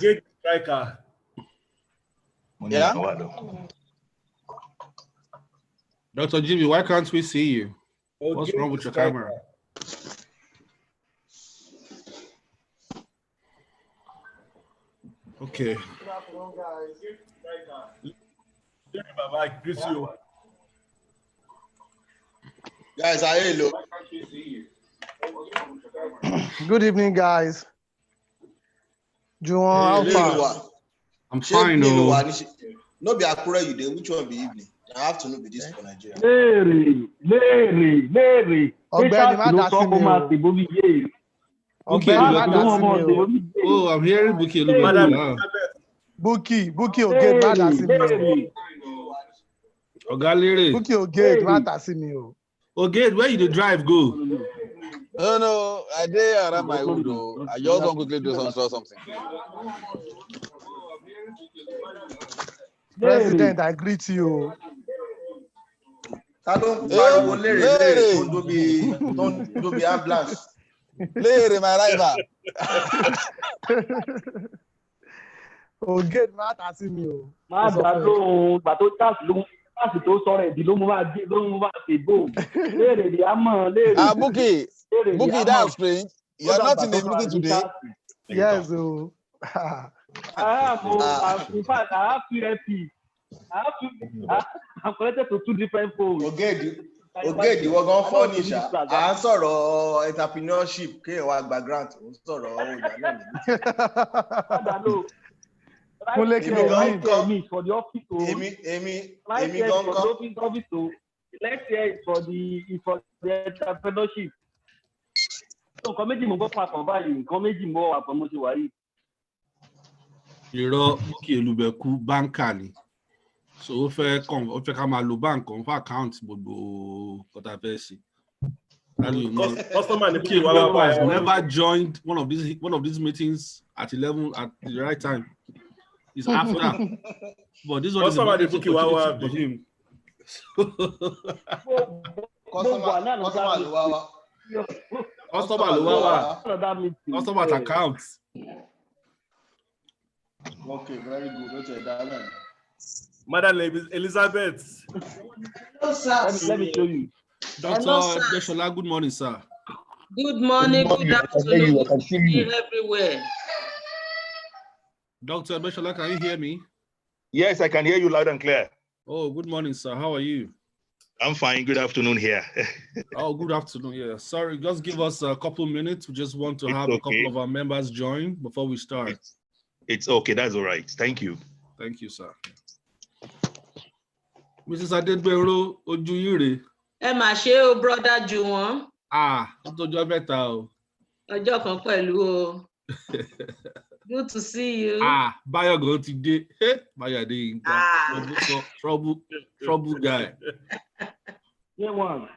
Good striker. Yeah. Dr. Jimmy, why can't we see you? Oh, What's wrong with your striker. camera? Okay. Good afternoon, guys. Good striker. Baba, greet you. Guys, hello. Good evening, guys. Juwon, Hey, how far? I'm fine. No, no be Akure you dey. Which one be evening? I have to know be this for Nigeria. Larry. Ọ̀gbẹ́ni má dá sí mi o. Ọ̀gbẹ́ni má dá sí mi o. Oh, I'm hearing Buki. Buki Ogate má dá sí mi o. Ogalere. Buki Ogate má dá sí mi o. Ogate, where you dey drive go? No, I dey around my hood. I just want to quickly do something. President, I greet you. Don't be ambulance. Larry, my driver. Ogate má dá sí mi o. Má dá lóhùn, gbà tó táàsì tó sọ̀rọ̀ ẹ̀dì ló mú máa ṣe bò. Larry, the hammer, Larry. Buki, that's strange. You're not in the meeting today. Yes, in fact, I have 2 LP. I'm connected to 2 different phones. Ogate, you were going for Nisha. Answer entrepreneurship. Okay, what background? Me for the office. Next year is for the entrepreneurship. So, committee mo gbọ́ papọ̀ báyìí, committee mo wà pọ̀ mo ti wà yìí. Irọ́ Buki Elubeku báńkà ni. So ó fẹ́ ká máa lo bank kan fún account gbogbo kọ́tà fẹ́ ṣe. Customer has never joined one of these meetings at 11 at the right time. It's after. But this one is about for him. Customer at accounts. Okay, very good. Okay, Madam Elizabeth. Hello, sir. Let me show you. Dr. Egbesola, good morning, sir. Good morning, good afternoon, everywhere. Dr. Egbesola, can you hear me? Yes, I can hear you loud and clear. Oh, good morning, sir. How are you? I'm fine. Good afternoon here. Oh, good afternoon. Yeah, sorry. Just give us a couple minutes. We just want to have a couple of our members join before we start. It's okay. That's all right. Thank you. Thank you, sir. Mrs. Adedbero Ojuyire. Ẹ mà ṣe o, brother Juwon. Ó tọ́jọ́ mẹ́ta o. Ọjọ́ kan pẹ̀lú o. Good to see you. Bayo go today. Bayo dey trouble guy. J1.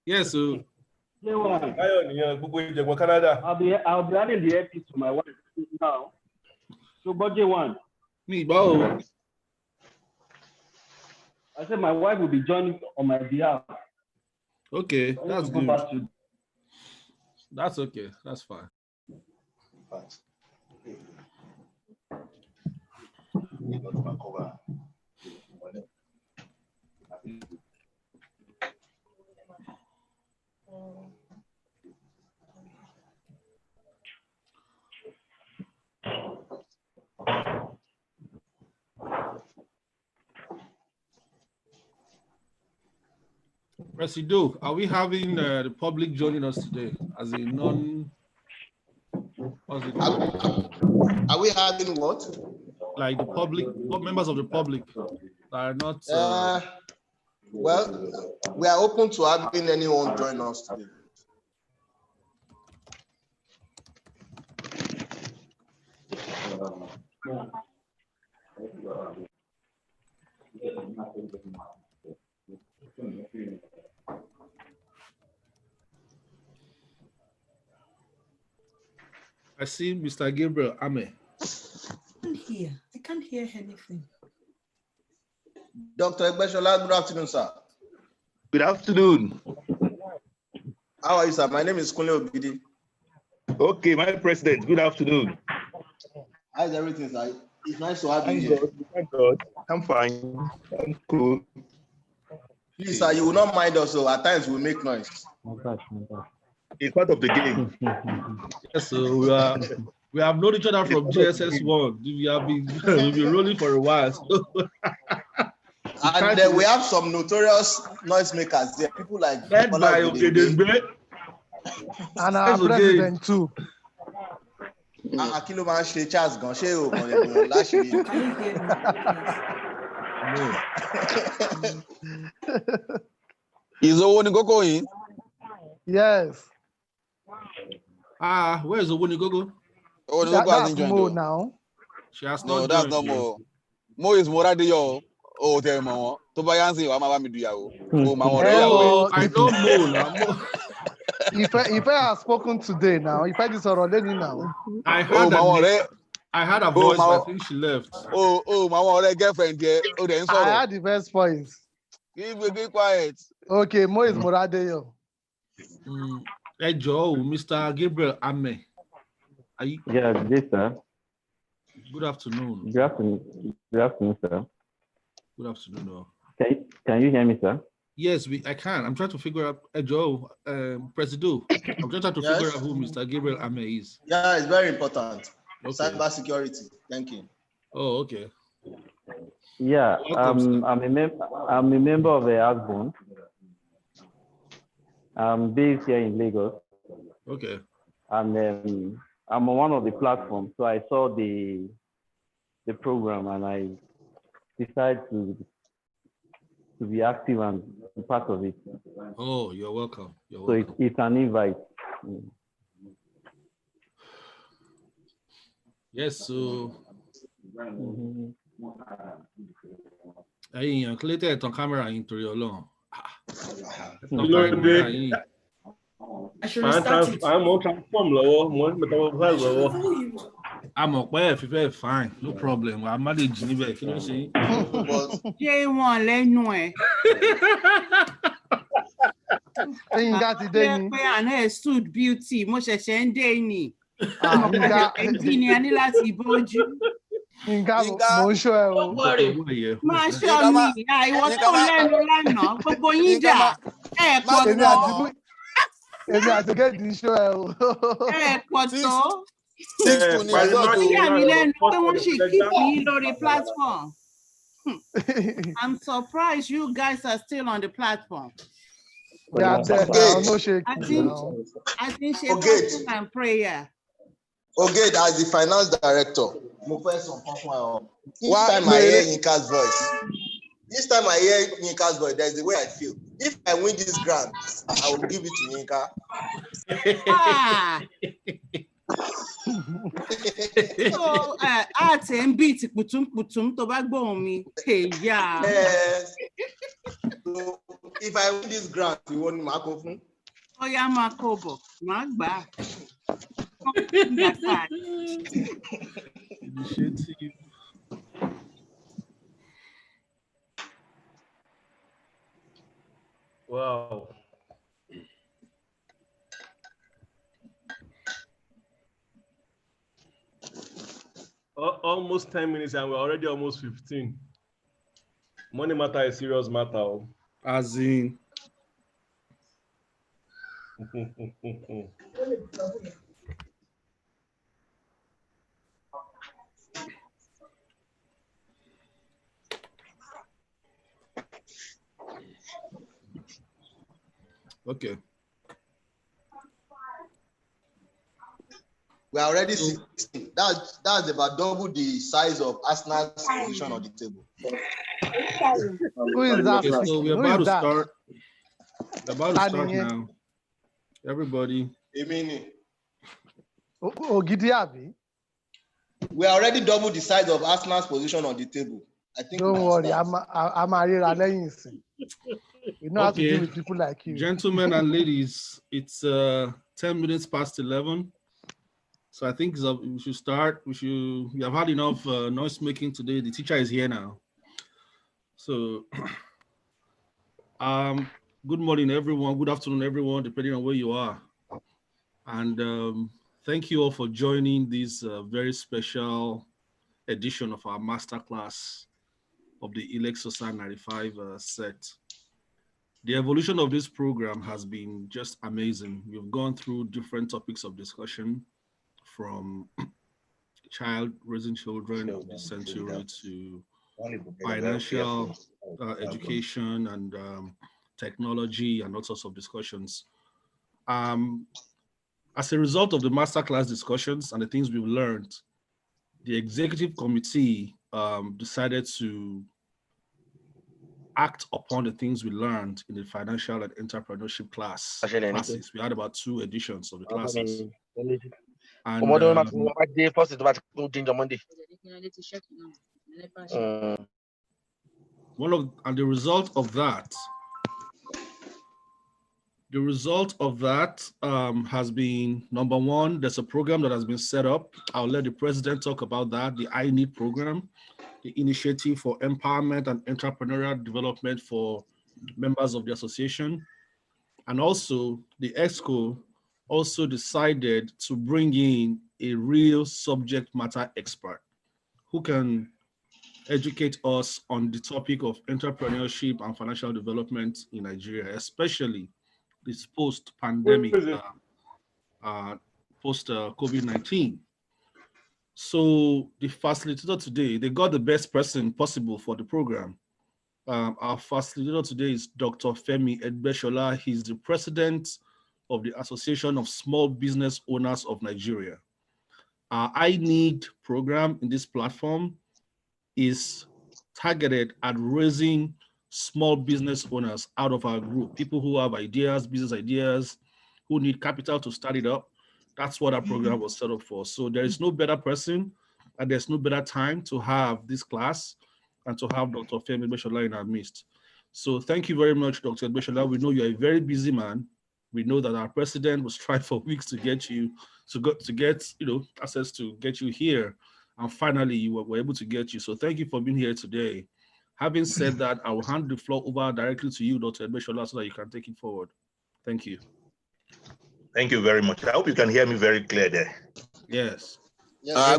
Yes, sir. J1. Bayo niyan gbogbo Ìjẹ̀gbọ́n Canada. I'll be adding the earpiece to my wife now. So, but J1. Me, Bao. I said my wife will be joining on my behalf. Okay, that's good. That's okay. That's fine. Presido, are we having the public joining us today as a non? Are we having what? Like the public, members of the public are not. Well, we are open to having anyone join us today. I see Mr. Gabriel Ame. I can't hear anything. Dr. Egbesola, good afternoon, sir. Good afternoon. How are you, sir? My name is Kunle Obidi. Okay, my president, good afternoon. How's everything, sir? It's nice to have you Thank here. God. Thank God. I'm fine. I'm cool. Please, sir, you will not mind us, so at times we'll make noise. My gosh. It's part of the game. Yes, so we have known each other from GSS1. We have been we've been rolling for a while. So And then we have some notorious noisemakers there. People like led by Egbesola. And our president too. Akilo man ṣe Charles gan ṣe o kan le gbìyànjú láṣìírí. Can you hear me? Is Owoni Gogo in? Yes. Where's Owoni Gogo? Owoni Gogo hasn't joined. Mo now. She has No, not that's joined. not Mo. Mo is Moradeyo. Oh, tell me. To Bayansi, wa ma mi do yawo. Oh, ma Oh, I know Mo now. Mo. If I have spoken today now, if I just already now. I heard I had a voice, but I think she left. Oh, my already girlfriend here. Oh, then I had the best voice. Keep quiet. Okay, Mo is Moradeyo. Hey Joe, Mr. Gabriel Ame. Are you? Yes, this sir. Good afternoon. Good afternoon. Good afternoon, sir. Good afternoon. Can you hear me, sir? Yes, I can. I'm trying to figure out, Joe, Presido. I'm just trying to figure out who Mr. Gabriel Ame is. Yeah, it's very important. Okay. Cyber security. Thank you. Oh, okay. Yeah, I'm a member of the Asbone. I'm based here in Lagos. Okay. And I'm on one of the platforms, so I saw the program and I decided to be active and be part of it. Oh, you're welcome. So it's an invite. Yes, so I collected on camera into your long. I should restart it. I'm okay, fine, no problem. I'm managing it. Can you see? J1 lẹ́nu ẹ̀. Pé àná ẹ̀ suit beauty, mo ṣẹ̀ṣẹ̀ ń dé ni. Ẹ̀jí ni a ní láti bójú. Mo ń ṣọ́ ẹ o. Máa ṣọ́ mi, ìwọ tó lẹ́nu lánàá, gbogbo yín dà, ẹ̀ pọ̀ tó. Èmi àti Kéde ń ṣọ́ ẹ o. Ẹ̀ pọ̀ tó. Ó yà mí lẹ́nu pé wọ́n ṣì keep me lórí platform. I'm surprised you guys are still on the platform. Yeah, I think she fasting and prayer. Okay, as the finance director, each time I hear Yinka's voice, there's the way I feel. If I win this grant, I will give it to Yinka. So, àti ń beat putum tó bá gbóhùn mi. Yeah. So, if I win this grant, you want me to fún? Oh yeah, Makobo. Magba. Wow. Almost 10 minutes and we're already almost 15. Money matter is serious matter. As in. Okay. We are already 16. That's about double the size of Arsenal's position on the table. Who is that? Okay, so we're about to start. We're about to start now. Everybody. Gidiabi. We are already double the size of Arsenal's position on the table. I think. Don't worry, I'm a you know how to deal with people like you. Gentlemen and ladies, it's 10 minutes past 11. So I think we should start. We have had enough noise making today. The teacher is here now. So good morning, everyone. Good afternoon, everyone, depending on where you are. And Thank you all for joining this very special edition of our masterclass of the Egbesola 95 set. The evolution of this program has been just amazing. We've gone through different topics of discussion, from raising children of the century to financial education and technology and all sorts of discussions. As a result of the masterclass discussions and the things we've learned, the executive committee decided to act upon the things we learned in the financial and entrepreneurship classes. We had about 2 editions of the classes. And the result of that has been, number one, there's a program that has been set up. I'll let the president talk about that, the I Need program, the initiative for empowerment and entrepreneurial development for members of the association. And also the EXCO also decided to bring in a real subject matter expert who can educate us on the topic of entrepreneurship and financial development in Nigeria, especially this post-pandemic, post-COVID-19. So the facilitator today, they got the best person possible for the program. Our facilitator today is Dr. Femi Egbesola. He's the president of the Association of Small Business Owners of Nigeria. Our I Need program in this platform is targeted at raising small business owners out of our group, people who have ideas, business ideas, who need capital to start it up. That's what our program was set up for. So there is no better person and there's no better time to have this class and to have Dr. Femi Egbesola in our midst. So thank you very much, Dr. Egbesola. We know you're a very busy man. We know that our president was trying for weeks to get you, to get access to get you here. And finally, we were able to get you. So thank you for being here today. Having said that, I will hand the floor over directly to you, Dr. Egbesola, so that you can take it forward. Thank you. Thank you very much. I hope you can hear me very clear there. Yes. Yes. To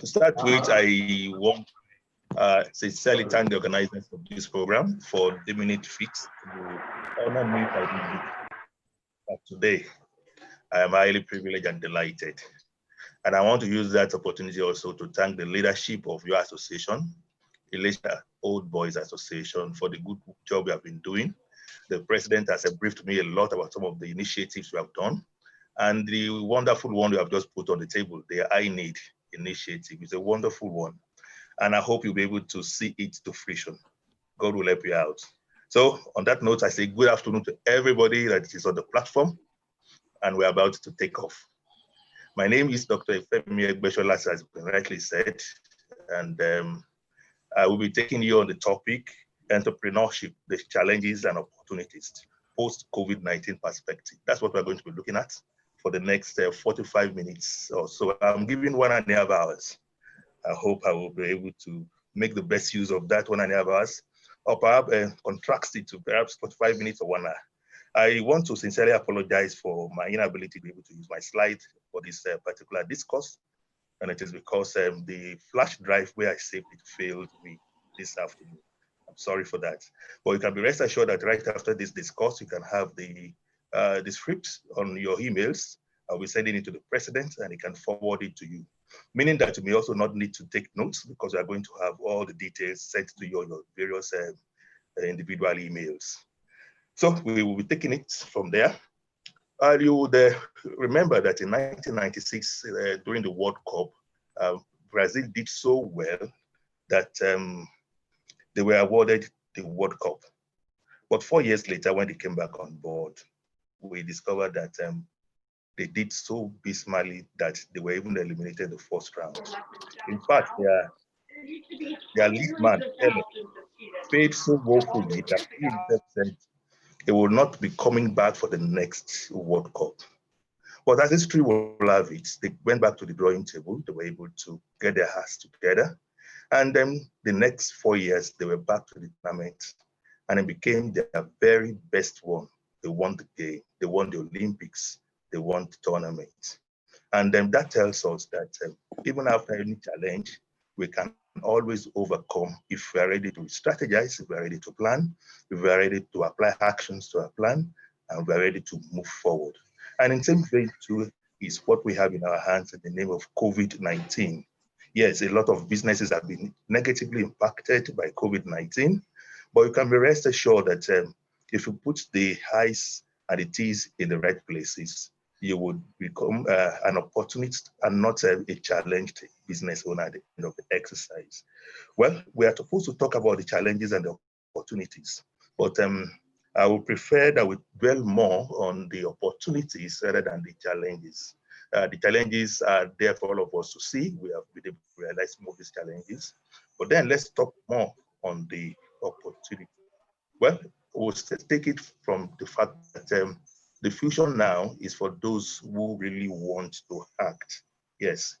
start with, I want sincerely thank the organizers of this program for the minute fix to honor me by this week. But today, I am highly privileged and delighted. And I want to use that opportunity also to thank the leadership of your association, Elisha Old Boys Association, for the good job we have been doing. The president has briefed me a lot about some of the initiatives we have done. And the wonderful one we have just put on the table, the I Need initiative, is a wonderful one. And I hope you'll be able to see it to fruition. God will help you out. So on that note, I say good afternoon to everybody that is on the platform, and we're about to take off. My name is Dr. Femi Egbesola, as has been rightly said, and I will be taking you on the topic, entrepreneurship, the challenges and opportunities, post-COVID-19 perspective. That's what we're going to be looking at for the next 45 minutes or so. I'm giving 1.5 hours. I hope I will be able to make the best use of that 1.5 hours, or perhaps contract it to perhaps 45 minutes or 1 hour. I want to sincerely apologize for my inability to be able to use my slide for this particular discourse. And it is because the flash drive where I saved it failed me this afternoon. I'm sorry for that. But you can be rest assured that right after this discourse, you can have the script on your emails. I'll be sending it to the president and he can forward it to you. Meaning that you may also not need to take notes because we are going to have all the details sent to your various individual emails. So we will be taking it from there. You would remember that in 1996, during the World Cup, Brazil did so well that they were awarded the World Cup. But 4 years later, when they came back on board, we discovered that they did so abysmally that they were even eliminated in the first round. In fact, their lead man, Femi, paid so woefully that he himself said they will not be coming back for the next World Cup. But as history will have it, they went back to the drawing table. They were able to get their hearts together. And then the next 4 years, they were back to the tournament. And it became their very best one. They they won the game, they won the Olympics, they won the tournament. And then that tells us that even after any challenge, we can always overcome if we are ready to strategize, if we are ready to plan, if we are ready to apply actions to our plan, and we are ready to move forward. And in the same vein too is what we have in our hands in the name of COVID-19. Yes, a lot of businesses have been negatively impacted by COVID-19, but you can be rest assured that if you put the highs and the T's in the right places, you would become an opportunist and not a challenged business owner at the end of the exercise. Well, we are supposed to talk about the challenges and the opportunities, but I would prefer that we dwell more on the opportunities rather than the challenges. The challenges are there for all of us to see. We have been able to realize some of these challenges, but then let's talk more on the opportunity. Well, we'll take it from the fact that the future now is for those who really want to act. Yes,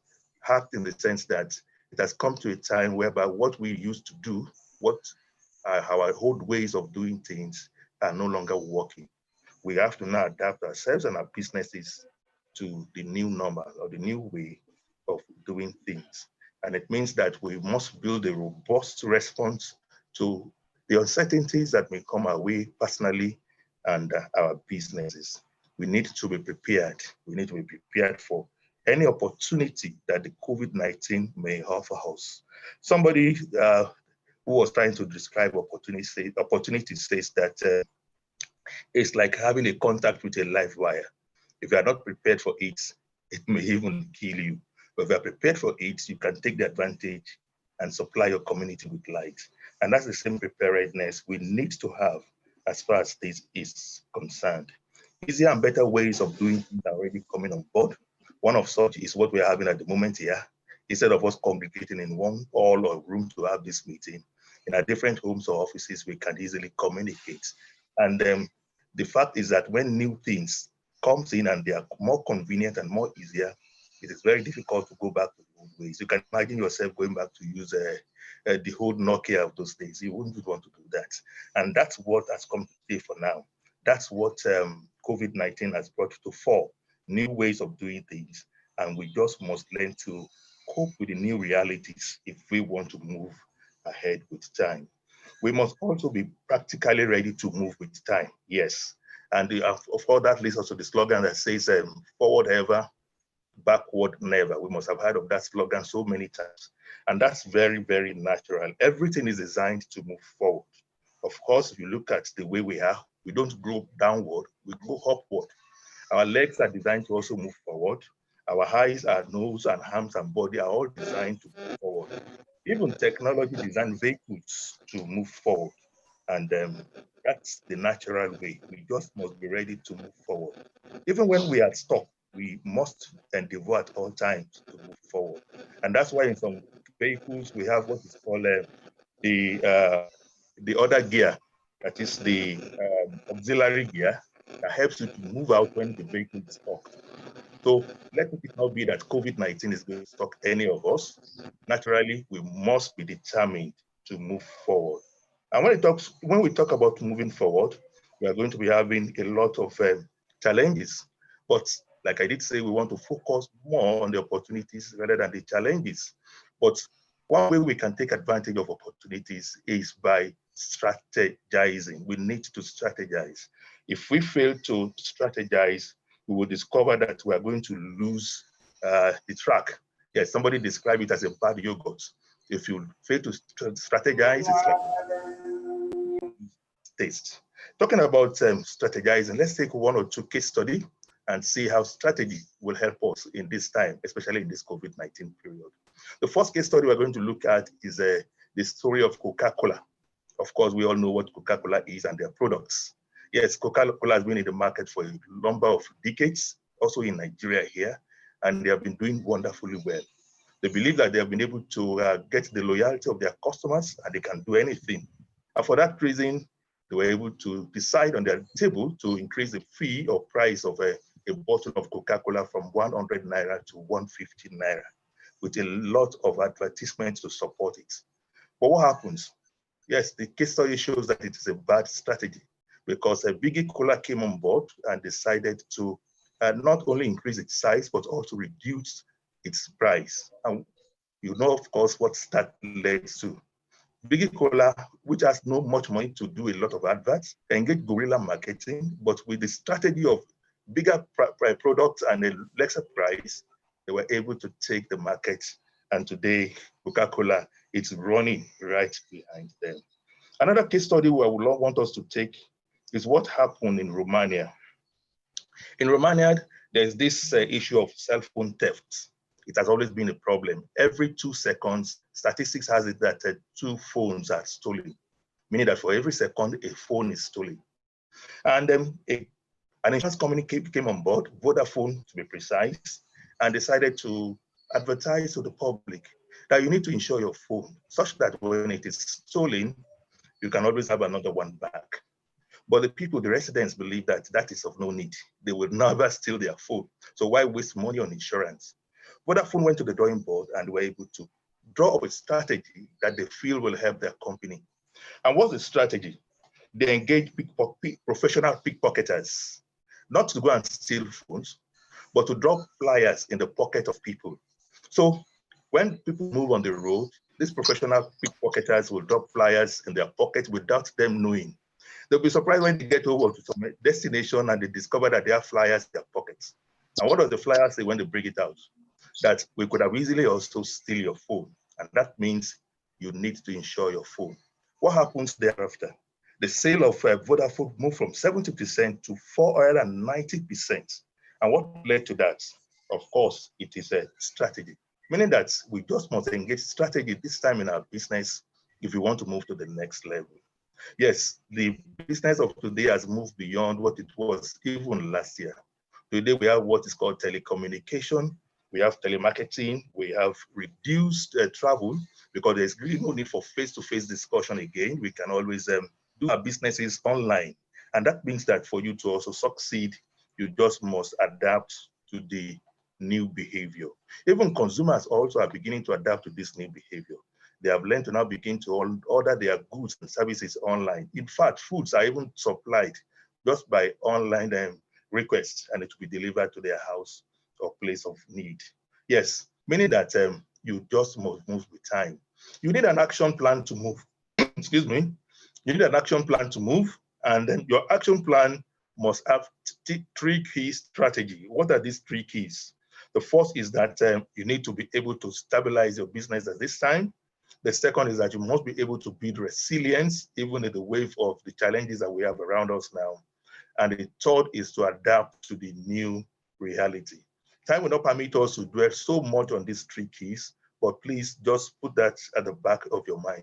act in the sense that it has come to a time whereby what we used to do, what our old ways of doing things are no longer working. We have to now adapt ourselves and our businesses to the new normal or the new way of doing things. And it means that we must build a robust response to the uncertainties that may come our way personally and our businesses. We need to be prepared. We need to be prepared for any opportunity that the COVID-19 may offer us. Somebody who was trying to describe opportunity says that it's like having a contact with a live wire. If you are not prepared for it, it may even kill you. But if you are prepared for it, you can take the advantage and supply your community with light. And that's the same preparedness we need to have as far as this is concerned. Easier and better ways of doing things are already coming on board. One of such is what we're having at the moment here. Instead of us congregating in one hall or room to have this meeting, in our different homes or offices, we can easily communicate. And the fact is that when new things comes in and they are more convenient and more easier, it is very difficult to go back to the old ways. You can imagine yourself going back to use the old Nokia of those days. You wouldn't want to do that. And that's what has come to stay for now. That's what COVID-19 has brought to fore, new ways of doing things. And we just must learn to cope with the new realities if we want to move ahead with time. We must also be practically ready to move with time, yes. And of course, that leads us to the slogan that says, forward ever, backward never. We must have heard of that slogan so many times. And that's very, very natural. Everything is designed to move forward. Of course, if you look at the way we are, we don't grow downward, we grow upward. Our legs are designed to also move forward. Our eyes, our nose, and arms and body are all designed to move forward. Even technology designed vehicles to move forward. And that's the natural way. We just must be ready to move forward. Even when we are stuck, we must endeavor at all times to move forward. And that's why in some vehicles, we have what is called the other gear, that is the auxiliary gear that helps you to move out when the vehicle is stuck. So let it not be that COVID-19 is going to stop any of us. Naturally, we must be determined to move forward. And when we talk about moving forward, we are going to be having a lot of challenges. But like I did say, we want to focus more on the opportunities rather than the challenges. But one way we can take advantage of opportunities is by strategizing. We need to strategize. If we fail to strategize, we will discover that we are going to lose the track. Yes, somebody described it as a bad yogurt. If you fail to strategize, it's like taste. Talking about strategizing, let's take one or two case studies and see how strategy will help us in this time, especially in this COVID-19 period. The first case study we're going to look at is the story of Coca-Cola. Of course, we all know what Coca-Cola is and their products. Yes, Coca-Cola has been in the market for a number of decades, also in Nigeria here, and they have been doing wonderfully well. They believe that they have been able to get the loyalty of their customers and they can do anything. And for that reason, they were able to decide on their table to increase the fee or price of a bottle of Coca-Cola from 100 naira to 150 naira, with a lot of advertisements to support it. But what happens? Yes, the case study shows that it is a bad strategy because a Biggie Cola came on board and decided to not only increase its size, but also reduce its price. And you know, of course, what that led to. Biggie Cola, which has no much money to do a lot of adverts, engage guerrilla marketing, but with the strategy of bigger products and a lesser price, they were able to take the market. And today, Coca-Cola, it's running right behind them. Another case study where I would want us to take is what happened in Romania. In Romania, there's this issue of cell phone theft. It has always been a problem. Every 2 seconds, statistics has it that 2 phones are stolen, meaning that for every second, a phone is stolen. And an insurance company came on board, Vodafone to be precise, and decided to advertise to the public that you need to insure your phone such that when it is stolen, you can always have another one back. But the people, the residents, believe that that is of no need. They will never steal their phone. So why waste money on insurance? Vodafone went to the drawing board and were able to draw up a strategy that they feel will help their company. And what's the strategy? They engage professional pickpocketers, not to go and steal phones, but to drop flyers in the pocket of people. So when people move on the road, these professional pickpocketers will drop flyers in their pocket without them knowing. They'll be surprised when they get over to some destination and they discover that they have flyers in their pockets. And what does the flyer say when they bring it out? That we could have easily also steal your phone. And that means you need to insure your phone. What happens thereafter? The sale of Vodafone moved from 70% to 490%. And what led to that? Of course, it is a strategy, meaning that we just must engage strategy this time in our business if we want to move to the next level. Yes, the business of today has moved beyond what it was even last year. Today, we have what is called telecommunication, we have telemarketing, we have reduced travel because there's really no need for face-to-face discussion again. We can always do our businesses online. And that means that for you to also succeed, you just must adapt to the new behavior. Even consumers also are beginning to adapt to this new behavior. They have learned to now begin to order their goods and services online. In fact, foods are even supplied just by online requests, and it will be delivered to their house or place of need. Yes, meaning that you just must move with time. You need an action plan to move. Excuse me. You need an action plan to move, and then your action plan must have 3 key strategies. What are these 3 keys? The first is that you need to be able to stabilize your business at this time. The second is that you must be able to build resilience, even in the wave of the challenges that we have around us now. And the third is to adapt to the new reality. Time will not permit us to dwell so much on these 3 keys, but please just put that at the back of your mind.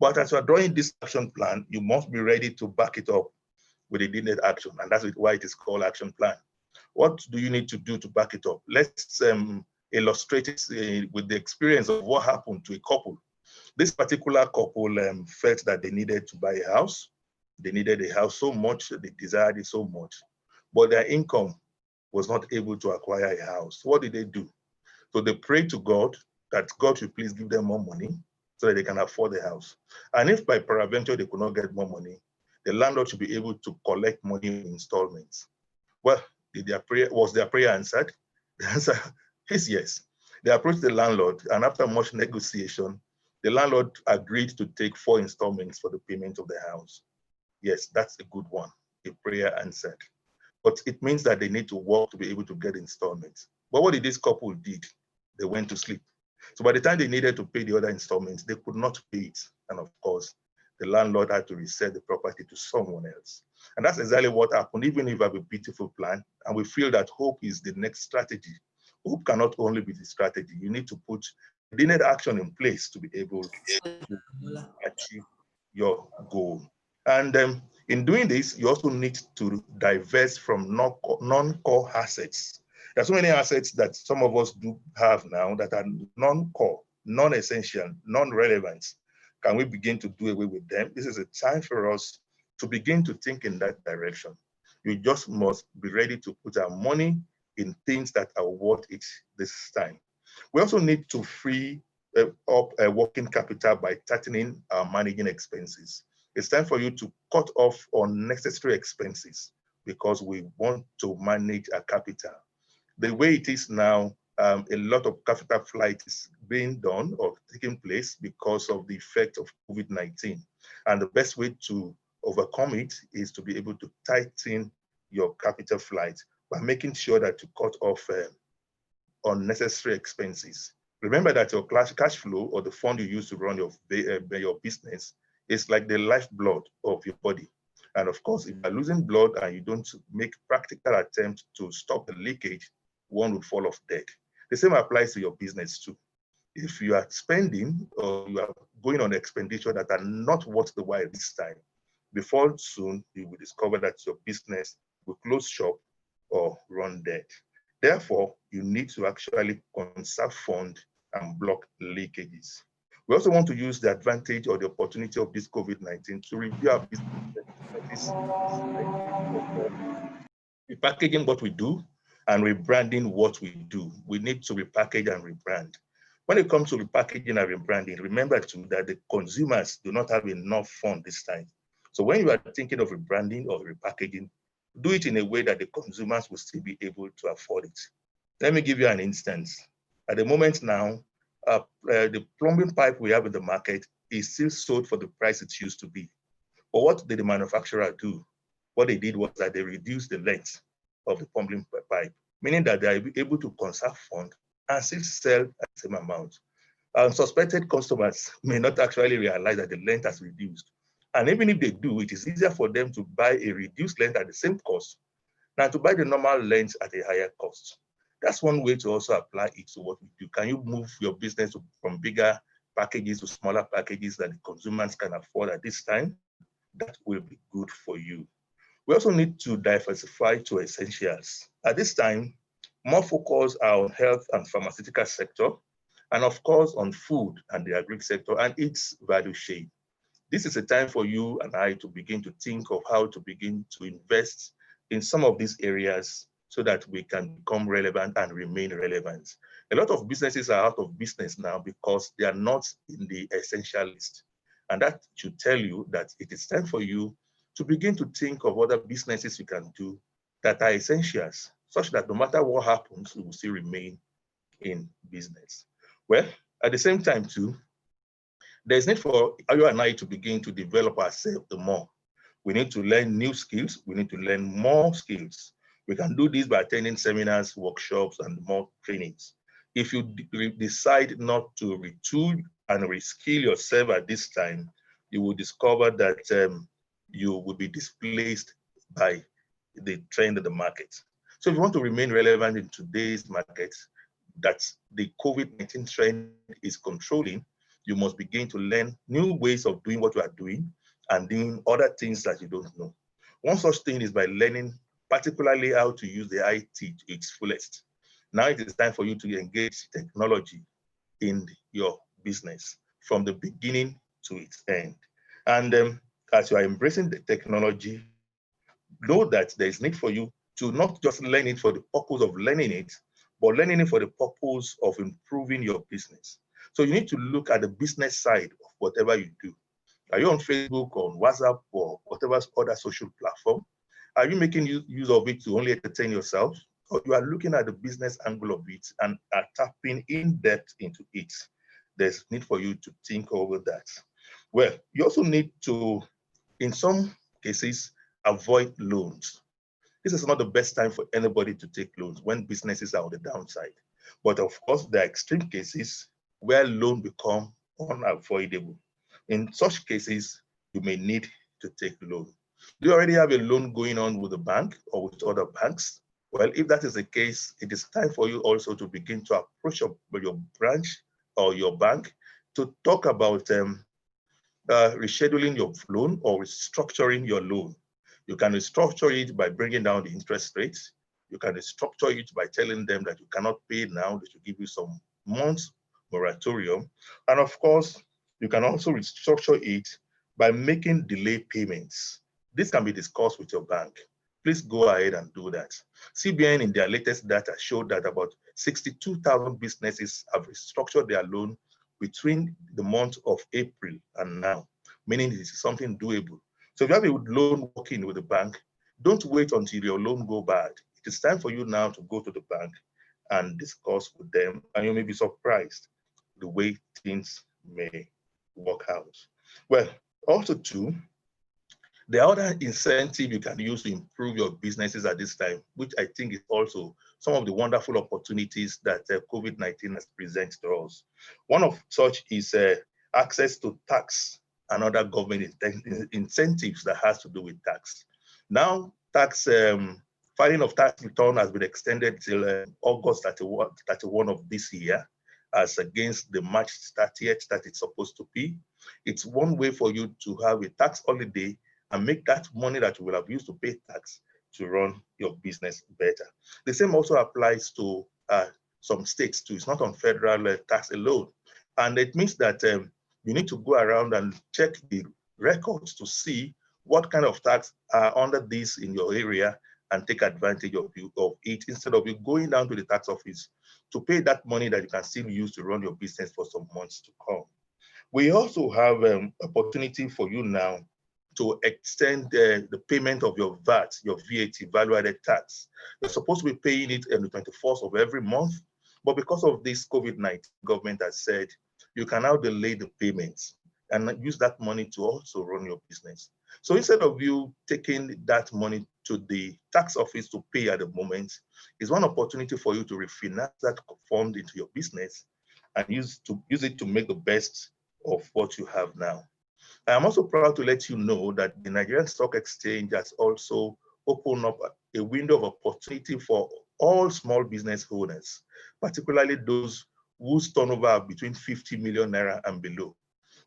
But as you are drawing this action plan, you must be ready to back it up with a needed action. And that's why it is called action plan. What do you need to do to back it up? Let's illustrate it with the experience of what happened to a couple. This particular couple felt that they needed to buy a house. They needed a house so much, they desired it so much, but their income was not able to acquire a house. What did they do? So they prayed to God that God should please give them more money so that they can afford the house. And if by peradventure they could not get more money, the landlord should be able to collect money in installments. Well, was their prayer answered? The answer is yes. They approached the landlord, and after much negotiation, the landlord agreed to take 4 installments for the payment of the house. Yes, that's a good one, a prayer answered. But it means that they need to work to be able to get installments. But what did this couple did? They went to sleep. So by the time they needed to pay the other installments, they could not pay it. And of course, the landlord had to resell the property to someone else. And that's exactly what happened. Even if you have a beautiful plan, and we feel that hope is the next strategy, hope cannot only be the strategy. You need to put the needed action in place to be able to achieve your goal. And in doing this, you also need to divest from non-core assets. There are so many assets that some of us do have now that are non-core, non-essential, non-relevant. Can we begin to do away with them? This is a time for us to begin to think in that direction. We just must be ready to put our money in things that are worth it this time. We also need to free up working capital by tightening our managing expenses. It's time for you to cut off unnecessary expenses because we want to manage our capital. The way it is now, a lot of capital flight is being done or taking place because of the effect of COVID-19. And the best way to overcome it is to be able to tighten your capital flight by making sure that you cut off unnecessary expenses. Remember that your cash flow or the fund you use to run your business is like the lifeblood of your body. And of course, if you're losing blood and you don't make practical attempts to stop the leakage, one would fall off dead. The same applies to your business too. If you are spending or you are going on expenditure that are not worth the while this time, before soon you will discover that your business will close shop or run dead. Therefore, you need to actually conserve fund and block leakages. We also want to use the advantage or the opportunity of this COVID-19 to review our business, repackaging what we do and rebranding what we do. We need to repackage and rebrand. When it comes to repackaging and rebranding, remember too that the consumers do not have enough fund this time. So when you are thinking of rebranding or repackaging, do it in a way that the consumers will still be able to afford it. Let me give you an instance. At the moment now, the plumbing pipe we have in the market is still sold for the price it used to be. But what did the manufacturer do? What they did was that they reduced the length of the plumbing pipe, meaning that they are able to conserve funds and still sell at the same amount. Suspected customers may not actually realize that the length has reduced. And even if they do, it is easier for them to buy a reduced length at the same cost than to buy the normal length at a higher cost. That's one way to also apply it to what we do. Can you move your business from bigger packages to smaller packages that the consumers can afford at this time? That will be good for you. We also need to diversify to essentials. At this time, more focus are on health and pharmaceutical sector, and of course on food and the agri sector and its value chain. This is a time for you and I to begin to think of how to begin to invest in some of these areas so that we can become relevant and remain relevant. A lot of businesses are out of business now because they are not in the essential list. And that should tell you that it is time for you to begin to think of other businesses you can do that are essentials, such that no matter what happens, you will still remain in business. Well, at the same time too, there's need for you and I to begin to develop ourselves the more. We need to learn new skills. We need to learn more skills. We can do this by attending seminars, workshops, and more trainings. If you decide not to retool and reskill yourself at this time, you will discover that you will be displaced by the trend of the market. So if you want to remain relevant in today's market that the COVID-19 trend is controlling, you must begin to learn new ways of doing what you are doing and doing other things that you don't know. One such thing is by learning particularly how to use the IT to its fullest. Now it is time for you to engage technology in your business from the beginning to its end. And as you are embracing the technology, know that there is need for you to not just learn it for the purpose of learning it, but learning it for the purpose of improving your business. So you need to look at the business side of whatever you do. Are you on Facebook, on WhatsApp, or whatever other social platform? Are you making use of it to only entertain yourself? Or you are looking at the business angle of it and are tapping in depth into it? There's need for you to think over that. Well, you also need to, in some cases, avoid loans. This is not the best time for anybody to take loans when businesses are on the downside. But of course, there are extreme cases where loan become unavoidable. In such cases, you may need to take loan. Do you already have a loan going on with the bank or with other banks? Well, if that is the case, it is time for you also to begin to approach your branch or your bank to talk about rescheduling your loan or restructuring your loan. You can restructure it by bringing down the interest rates. You can restructure it by telling them that you cannot pay now, they should give you some months moratorium. And of course, you can also restructure it by making delay payments. This can be discussed with your bank. Please go ahead and do that. CBN in their latest data showed that about 62,000 businesses have restructured their loan between the month of April and now. meaning it is something doable. So if you have a loan working with the bank, don't wait until your loan go bad. It is time for you now to go to the bank and discuss with them, and you may be surprised the way things may work out. Well, also too, the other incentive you can use to improve your businesses at this time, which I think is also some of the wonderful opportunities that COVID-19 has presented to us. One of such is access to tax and other government incentives that has to do with tax. Now, filing of tax return has been extended till August 31 of this year, as against the March 30th that it's supposed to be. It's one way for you to have a tax holiday and make that money that you will have used to pay tax to run your business better. The same also applies to some states too. It's not on federal tax alone. And it means that you need to go around and check the records to see what kind of tax are under this in your area and take advantage of it instead of you going down to the tax office to pay that money that you can still use to run your business for some months to come. We also have opportunity for you now to extend the payment of your VAT, your VAT, value-added tax. You're supposed to be paying it on the 24th of every month, but because of this COVID-19, government has said you can now delay the payments and use that money to also run your business. So instead of you taking that money to the tax office to pay at the moment, is one opportunity for you to refinance that fund into your business and use it to make the best of what you have now. I am also proud to let you know that the Nigerian Stock Exchange has also opened up a window of opportunity for all small business owners, particularly those whose turnover are between 50 million naira and below.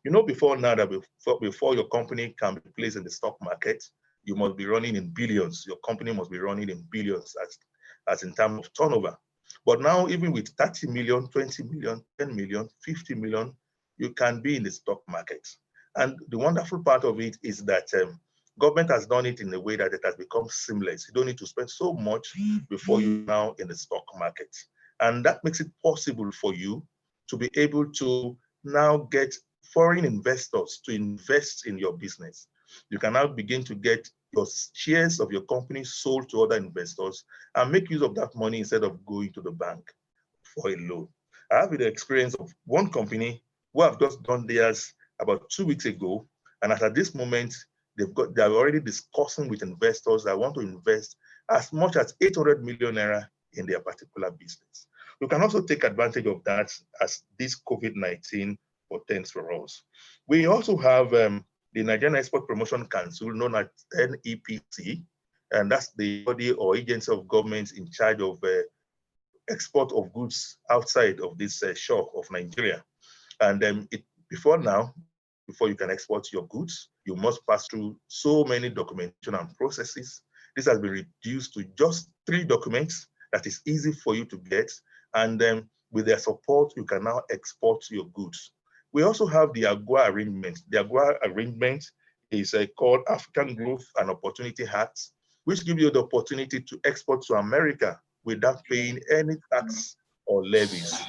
You know, before now, that before your company can be placed in the stock market, you must be running in billions. Your company must be running in billions as in terms of turnover. But now, even with 30 million, 20 million, 10 million, 50 million, you can be in the stock market. And the wonderful part of it is that government has done it in a way that it has become seamless. You don't need to spend so much before you're now in the stock market. And that makes it possible for you to be able to now get foreign investors to invest in your business. You can now begin to get your shares of your company sold to other investors and make use of that money instead of going to the bank for a loan. I have the experience of one company who have just done theirs about 2 weeks ago, and at this moment, they're already discussing with investors that want to invest as much as 800 million naira in their particular business. You can also take advantage of that as this COVID-19 portends for us. We also have the Nigerian Export Promotion Council, known as NEPC, and that's the body or agency of government in charge of export of goods outside of this shore of Nigeria. And before you can export your goods, you must pass through so many documentation and processes. This has been reduced to just 3 documents that is easy for you to get. And then with their support, you can now export your goods. We also have the AGOA arrangement. The AGOA arrangement is called African Growth and Opportunity Act, which gives you the opportunity to export to America without paying any tax or levies.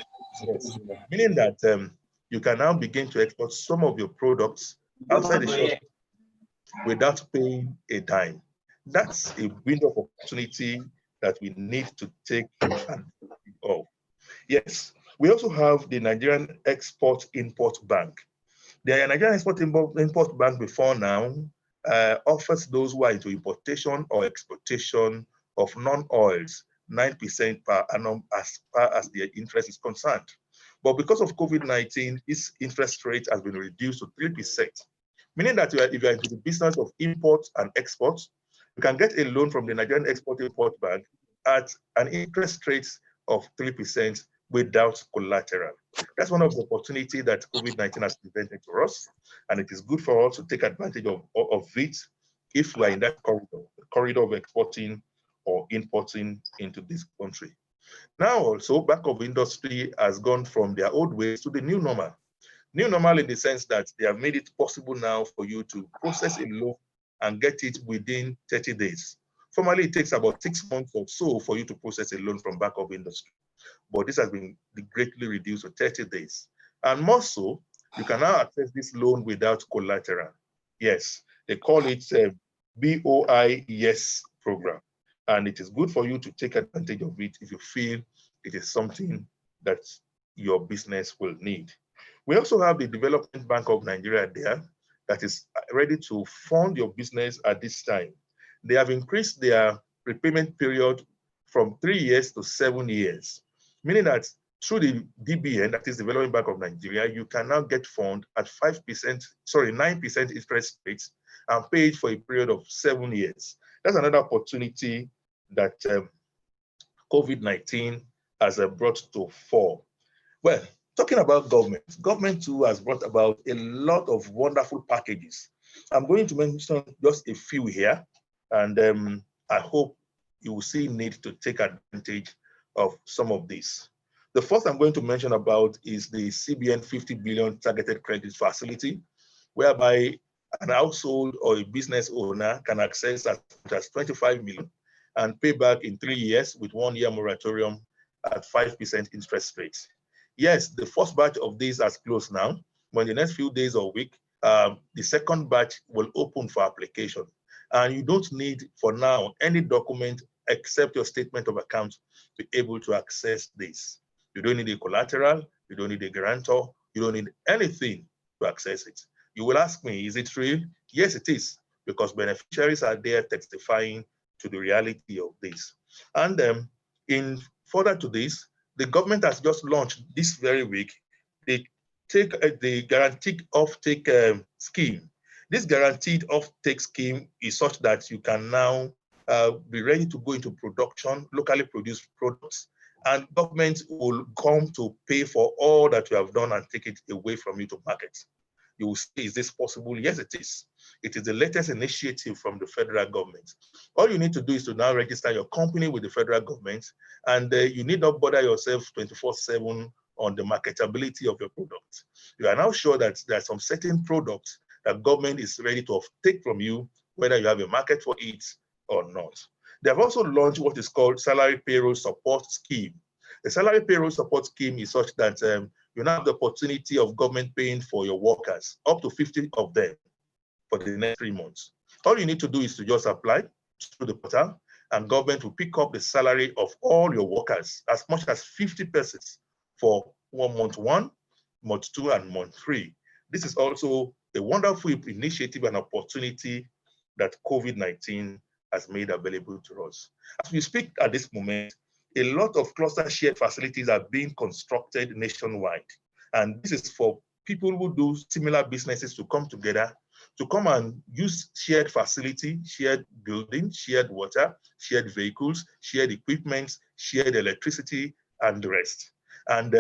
Yes. Meaning that you can now begin to export some of your products outside the shop without paying a dime. That's a window of opportunity that we need to take advantage of. Yes, we also have the Nigerian Export-Import Bank. The Nigerian Export-Import Bank before now offers those who are into importation or exportation of non-oils 9% per annum as far as their interest is concerned. But because of COVID-19, this interest rate has been reduced to 3%, meaning that if you are into the business of import and export, you can get a loan from the Nigerian Export-Import Bank at an interest rate of 3% without collateral. That's one of the opportunities that COVID-19 has presented to us, and it is good for us to take advantage of it if we are in that corridor of exporting or importing into this country. Now also, Bank of Industry has gone from their old ways to the new normal. New normal in the sense that they have made it possible now for you to process a loan and get it within 30 days. Formerly, it takes about 6 months or so for you to process a loan from Bank of Industry. But this has been greatly reduced to 30 days. And more so, you can now access this loan without collateral. Yes, they call it a BOI Yes program. And it is good for you to take advantage of it if you feel it is something that your business will need. We also have the Development Bank of Nigeria there that is ready to fund your business at this time. They have increased their repayment period from 3 years to 7 years, meaning that through the DBN, that is Development Bank of Nigeria, you can now get fund at 9% interest rates and pay it for a period of 7 years. That's another opportunity that COVID-19 has brought to fore. Well, talking about government too has brought about a lot of wonderful packages. I'm going to mention just a few here, and I hope you will see need to take advantage of some of these. The first I'm going to mention about is the CBN 50 billion targeted credit facility, whereby an household or a business owner can access as much as 25 million and pay back in 3 years with 1 year moratorium at 5% interest rates. Yes, the first batch of these has closed now. But in the next few days or week, the second batch will open for application. And you don't need, for now, any document except your statement of account to be able to access this. You don't need a collateral, you don't need a guarantor, you don't need anything to access it. You will ask me, is it real? Yes, it is, because beneficiaries are there testifying to the reality of this. And in further to this, the government has just launched this very week the guaranteed offtake scheme. This guaranteed offtake scheme is such that you can now be ready to go into production, locally produced products, and government will come to pay for all that you have done and take it away from you to market. You will say, is this possible? Yes, it is. It is the latest initiative from the federal government. All you need to do is to now register your company with the federal government, and you need not bother yourself 24/7 on the marketability of your product. You are now sure that there are some certain products that government is ready to take from you, whether you have a market for it or not. They have also launched what is called Salary Payroll Support Scheme. The Salary Payroll Support Scheme is such that you now have the opportunity of government paying for your workers, up to 50 of them for the next 3 months. All you need to do is to just apply through the portal, and government will pick up the salary of all your workers, as much as 50 persons for month 1, month 2, and month 3. This is also a wonderful initiative and opportunity that COVID-19 has made available to us. As we speak at this moment, a lot of cluster shared facilities are being constructed nationwide. And this is for people who do similar businesses to come together, to come and use shared facility, shared building, shared water, shared vehicles, shared equipment, shared electricity, and the rest. And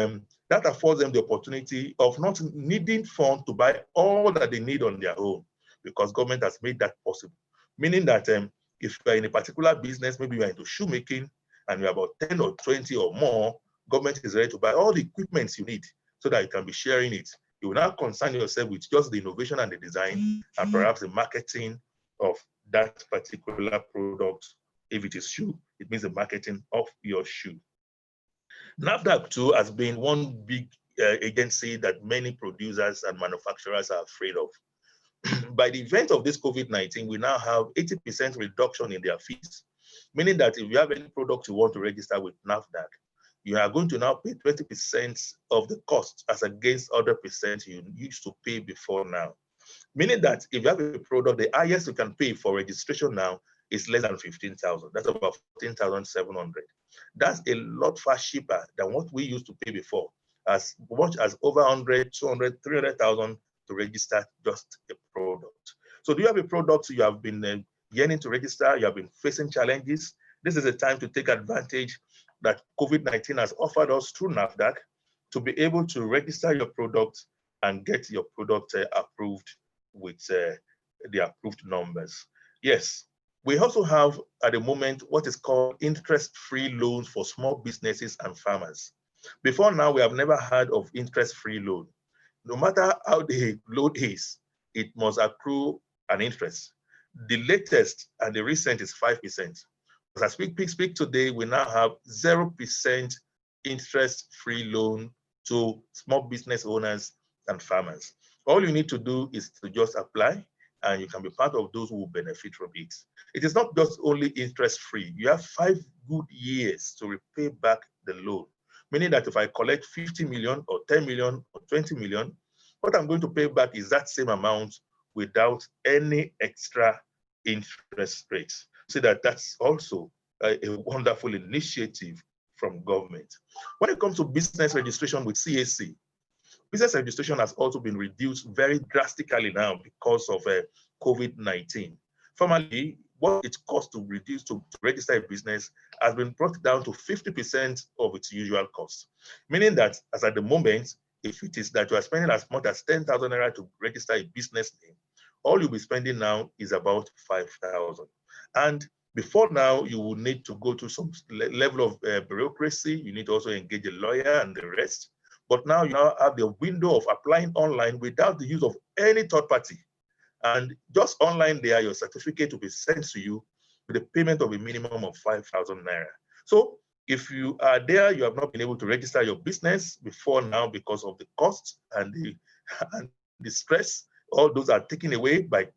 that affords them the opportunity of not needing funds to buy all that they need on their own, because government has made that possible. Meaning that if you're in a particular business, maybe you're into shoemaking, and you're about 10 or 20 or more, government is ready to buy all the equipment you need so that you can be sharing it. You will now concern yourself with just the innovation and the design and perhaps the marketing of that particular product. If it is shoe, it means the marketing of your shoe. NAFDAC too has been one big agency that many producers and manufacturers are afraid of. By the event of this COVID-19, we now have 80% reduction in their fees, meaning that if you have any product you want to register with NAFDAC, you are going to now pay 20% of the cost as against other percent you used to pay before now. Meaning that if you have a product, the highest you can pay for registration now is less than 15,000. That's about 14,700. That's a lot far cheaper than what we used to pay before, as much as over 100, 200, 300,000 to register just a product. So do you have a product you have been yearning to register, you have been facing challenges? This is a time to take advantage that COVID-19 has offered us through NAFDAC to be able to register your product and get your product approved with the approved numbers. Yes, we also have at the moment what is called interest-free loans for small businesses and farmers. Before now, we have never heard of interest-free loan. No matter how the loan is, it must accrue an interest. The latest and the recent is 5%. As we speak today, we now have 0% interest-free loan to small business owners and farmers. All you need to do is to just apply. and you can be part of those who will benefit from it. It is not just only interest-free. You have 5 good years to repay back the loan, meaning that if I collect 50 million or 10 million or 20 million, what I'm going to pay back is that same amount without any extra interest rates. So that's also a wonderful initiative from government. When it comes to business registration with CAC, business registration has also been reduced very drastically now because of COVID-19. Formerly, what it costs to register a business has been brought down to 50% of its usual cost, meaning that as at the moment, if it is that you are spending as much as 10,000 naira to register a business name, all you'll be spending now is about 5,000. And before now, you will need to go to some level of bureaucracy. You need to also engage a lawyer and the rest. But now you now have the window of applying online without the use of any third party. And just online there, your certificate will be sent to you with a payment of a minimum of 5,000 naira. So if you are there, you have not been able to register your business before now because of the cost and the stress, all those are taken away by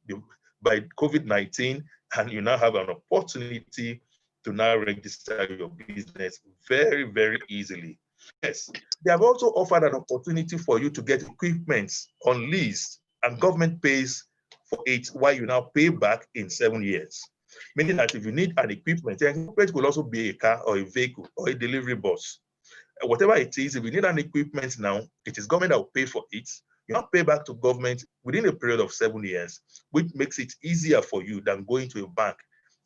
COVID-19, and you now have an opportunity to now register your business very, very easily. Yes, they have also offered an opportunity for you to get equipment on lease, and government pays for it while you now pay back in 7 years. Meaning that if you need an equipment, the equipment could also be a car or a vehicle or a delivery bus. Whatever it is, if you need an equipment now, it is government that will pay for it. You now pay back to government within a period of 7 years, which makes it easier for you than going to a bank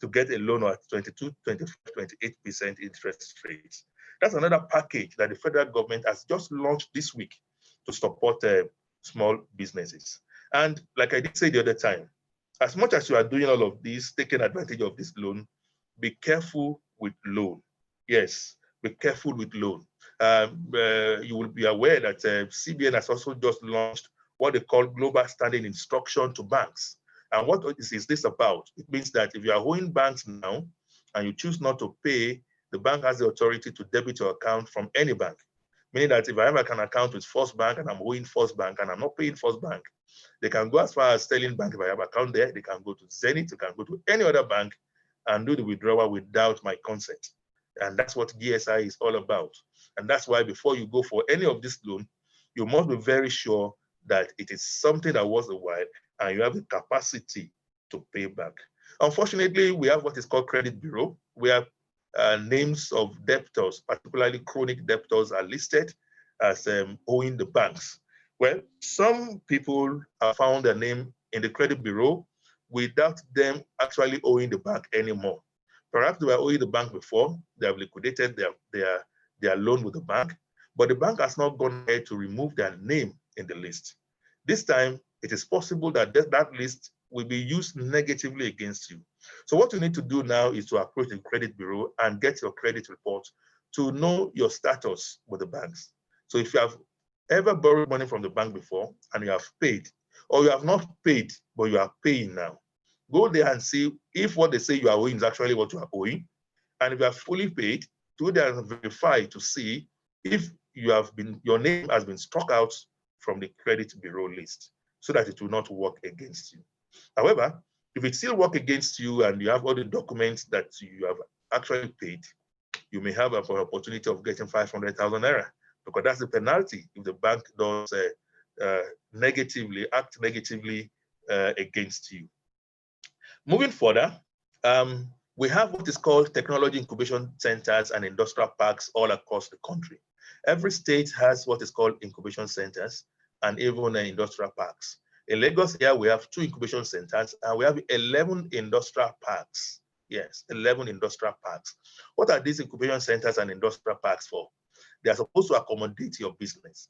to get a loan at 22, 25, 28% interest rates. That's another package that the federal government has just launched this week to support small businesses. And like I did say the other time, as much as you are doing all of this, taking advantage of this loan, be careful with loan. Yes, be careful with loan. You will be aware that CBN has also just launched what they call global standing instruction to banks. And what is this about? It means that if you are owing banks now and you choose not to pay, the bank has the authority to debit your account from any bank. Meaning that if I have an account with First Bank and I'm owing First Bank and I'm not paying First Bank, they can go as far as Sterling Bank if I have an account there. They can go to Zenith, they can go to any other bank and do the withdrawal without my consent. And that's what GSI is all about. And that's why before you go for any of this loan, you must be very sure that it is something that was a while and you have the capacity to pay back. Unfortunately, we have what is called credit bureau, where names of debtors, particularly chronic debtors, are listed as owing the banks. Well, some people have found their name in the credit bureau without them actually owing the bank anymore. Perhaps they were owing the bank before, they have liquidated their loan with the bank, but the bank has not gone ahead to remove their name in the list. This time, it is possible that that list will be used negatively against you. So what you need to do now is to approach the credit bureau and get your credit report to know your status with the banks. So if you have ever borrowed money from the bank before and you have paid, or you have not paid, but you are paying now, go there and see if what they say you are owing is actually what you are owing. And if you are fully paid, go there and verify to see if your name has been struck out from the credit bureau list so that it will not work against you. However, if it still works against you and you have all the documents that you have actually paid, you may have an opportunity of getting 500,000 naira, because that's the penalty if the bank does act negatively against you. Moving further, we have what is called technology incubation centers and industrial parks all across the country. Every state has what is called incubation centers and even industrial parks. In Lagos here, we have 2 incubation centers and we have 11 industrial parks. Yes, 11 industrial parks. What are these incubation centers and industrial parks for? They are supposed to accommodate your business.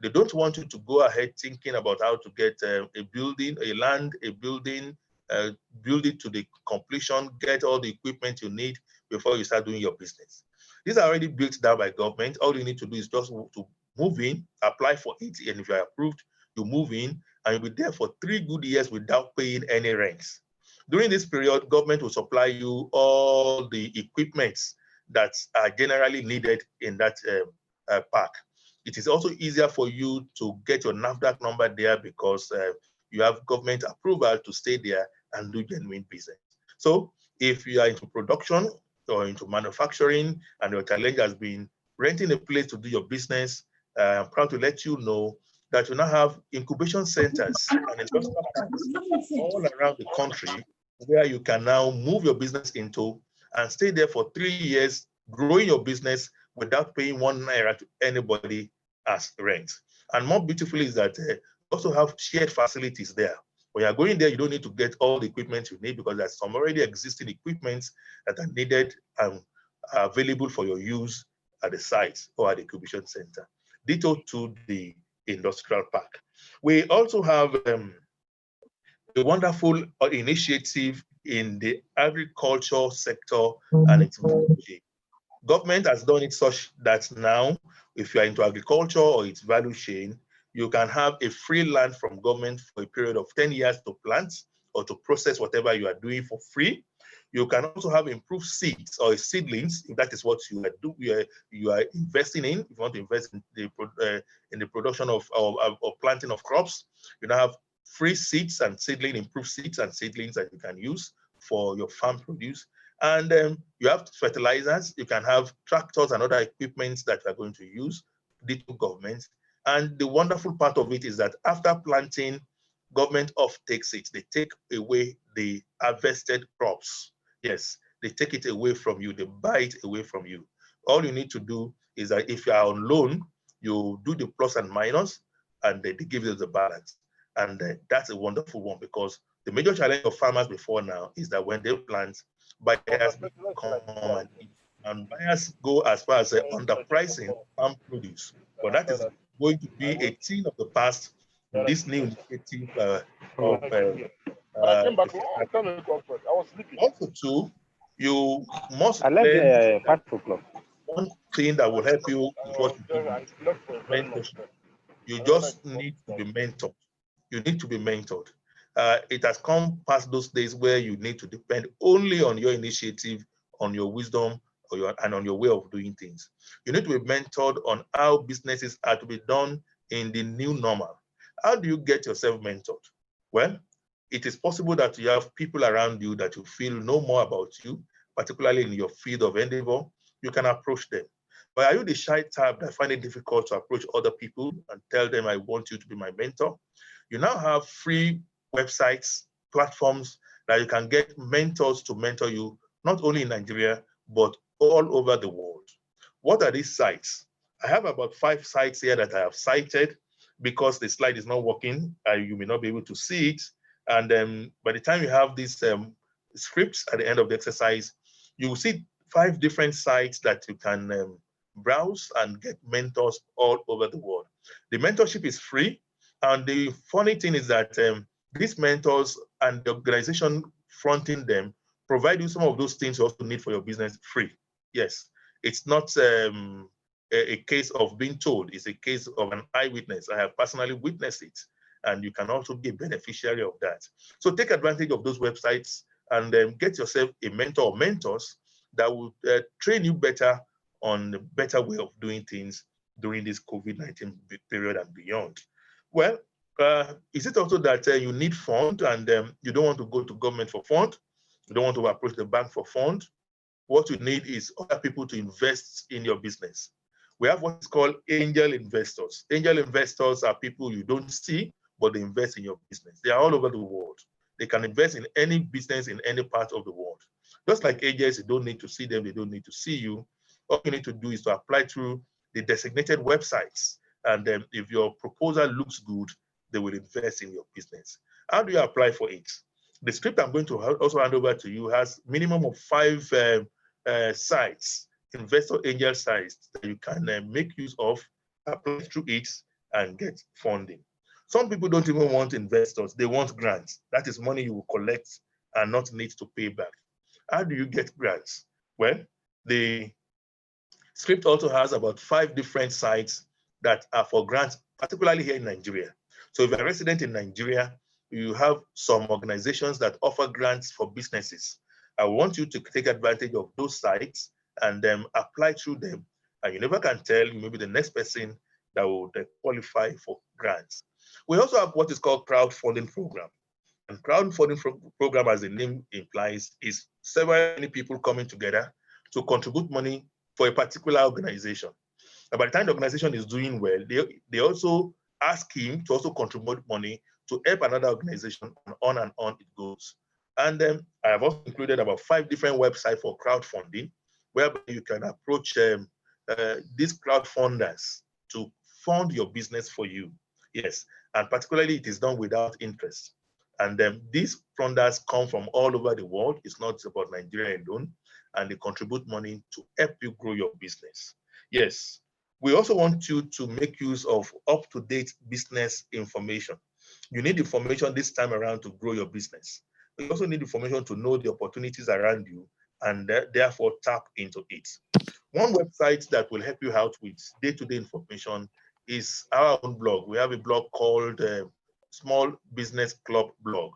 They don't want you to go ahead thinking about how to get a building, a land, a building, build it to the completion, get all the equipment you need before you start doing your business. These are already built down by government. All you need to do is just to move in, apply for it, and if you are approved, you move in, and you'll be there for 3 good years without paying any rents. During this period, government will supply you all the equipment that are generally needed in that park. It is also easier for you to get your NAFDAC number there because you have government approval to stay there and do genuine business. So if you are into production or into manufacturing and your challenge has been renting a place to do your business, I'm proud to let you know that you now have incubation centers and industrial parks all around the country where you can now move your business into and stay there for 3 years, growing your business without paying 1 naira to anybody as rent. And more beautifully is that you also have shared facilities there. When you're going there, you don't need to get all the equipment you need because there's some already existing equipment that are needed and are available for your use at the site or at the incubation center. Ditto to the industrial park. We also have a wonderful initiative in the agriculture sector and its value chain. Government has done it such that now, if you are into agriculture or its value chain, you can have a free land from government for a period of 10 years to plant or to process whatever you are doing for free. You can also have improved seeds or seedlings, if that is what you are investing in. If you want to invest in the production of planting of crops, you now have free seeds and seedling, improved seeds and seedlings that you can use for your farm produce. And you have fertilizers, you can have tractors and other equipment that you are going to use, ditto government. And the wonderful part of it is that after planting, government off takes it. They take away the harvested crops. Yes, they take it away from you, they buy it away from you. All you need to do is that if you are on loan, you do the plus and minus, and they give you the balance. And that's a wonderful one because the major challenge of farmers before now is that when they plant, buyers come and buyers go as far as underpricing farm produce. But that is going to be a thing of the past in this new initiative of also too, you must learn 5 o'clock. one thing that will help you with what you do, mentorship. You just need to be mentored. You need to be mentored. It has come past those days where you need to depend only on your initiative, on your wisdom, and on your way of doing things. You need to be mentored on how businesses are to be done in the new normal. How do you get yourself mentored? Well, it is possible that you have people around you that you feel know more about you, particularly in your field of endeavor. You can approach them. But are you the shy type that find it difficult to approach other people and tell them, I want you to be my mentor? You now have free websites, platforms that you can get mentors to mentor you, not only in Nigeria, but all over the world. What are these sites? I have about 5 sites here that I have cited. Because the slide is not working, you may not be able to see it. And by the time you have these scripts at the end of the exercise, you will see 5 different sites that you can browse and get mentors all over the world. The mentorship is free. And the funny thing is that these mentors and the organization fronting them provide you some of those things you also need for your business free. Yes, it's not a case of being told, it's a case of an eyewitness. I have personally witnessed it, and you can also be a beneficiary of that. So take advantage of those websites and get yourself a mentor or mentors that will train you better on the better way of doing things during this COVID-19 period and beyond. Well, is it also that you need fund and you don't want to go to government for fund? You don't want to approach the bank for fund? What you need is other people to invest in your business. We have what is called angel investors. Angel investors are people you don't see, but they invest in your business. They are all over the world. They can invest in any business in any part of the world. Just like agents, you don't need to see them, they don't need to see you. All you need to do is to apply through the designated websites. And then if your proposal looks good, they will invest in your business. How do you apply for it? The script I'm going to also hand over to you has minimum of 5 sites, investor angel sites that you can make use of, apply through it, and get funding. Some people don't even want investors, they want grants. That is money you will collect and not need to pay back. How do you get grants? Well, the script also has about 5 different sites that are for grants, particularly here in Nigeria. So if you're a resident in Nigeria, you have some organizations that offer grants for businesses. I want you to take advantage of those sites and then apply through them. And you never can tell, you may be the next person that will qualify for grants. We also have what is called crowdfunding program. And crowdfunding program, as the name implies, is several many people coming together to contribute money for a particular organization. And by the time the organization is doing well, they also ask him to also contribute money to help another organization, and on it goes. And then I have also included about 5 different websites for crowdfunding, whereby you can approach these crowdfunders to fund your business for you. Yes, and particularly it is done without interest. And these funders come from all over the world. It's not about Nigeria alone, and they contribute money to help you grow your business. Yes, we also want you to make use of up-to-date business information. You need information this time around to grow your business. You also need information to know the opportunities around you and therefore tap into it. One website that will help you out with day-to-day information is our own blog. We have a blog called Small Business Club blog.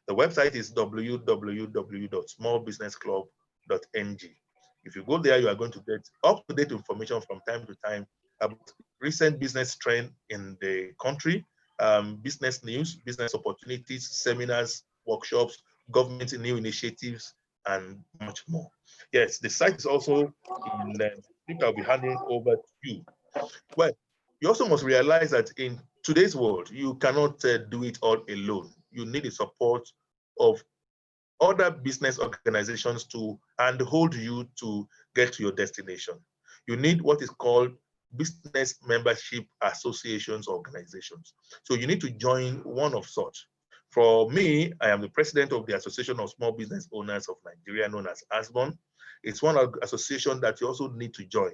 The website is www.smallbusinessclub.ng. If you go there, you are going to get up-to-date information from time to time about recent business trend in the country, business news, business opportunities, seminars, workshops, government new initiatives, and much more. Yes, the site is also in the link I'll be handing over to you. Well, you also must realize that in today's world, you cannot do it all alone. You need the support of other business organizations to handhold you to get to your destination. You need what is called business membership associations organizations. So you need to join one of such. For me, I am the president of the Association of Small Business Owners of Nigeria, known as ASBON. It's one of the associations that you also need to join.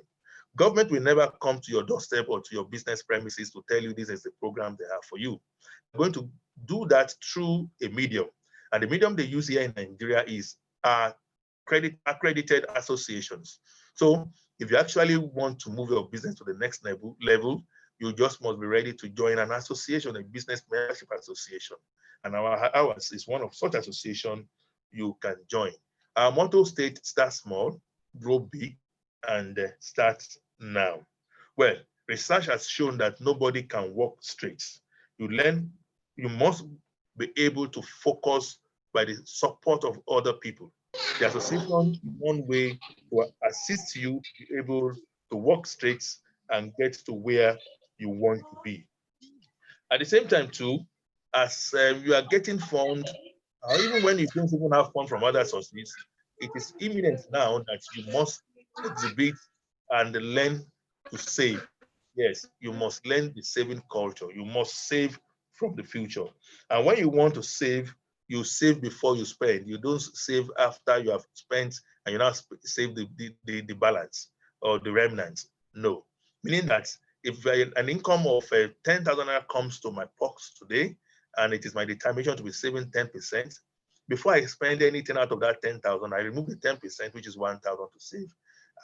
Government will never come to your doorstep or to your business premises to tell you this is the program they have for you. They're going to do that through a medium. And the medium they use here in Nigeria is accredited associations. So if you actually want to move your business to the next level, you just must be ready to join an association, a business membership association. And ours is one of such association you can join. Our motto states, start small, grow big, and start now. Well, research has shown that nobody can walk straight. You must be able to focus by the support of other people. The association is one way to assist you to be able to walk straight and get to where you want to be. At the same time too, as you are getting fund, or even when you don't even have fund from other sources, it is imminent now that you must exhibit and learn to save. Yes, you must learn the saving culture. You must save from the future. And when you want to save, you save before you spend. You don't save after you have spent and you now save the balance or the remnants. No. Meaning that if an income of 10,000 naira comes to my pocket today, and it is my determination to be saving 10%, before I spend anything out of that 10,000, I remove the 10%, which is 1,000 to save.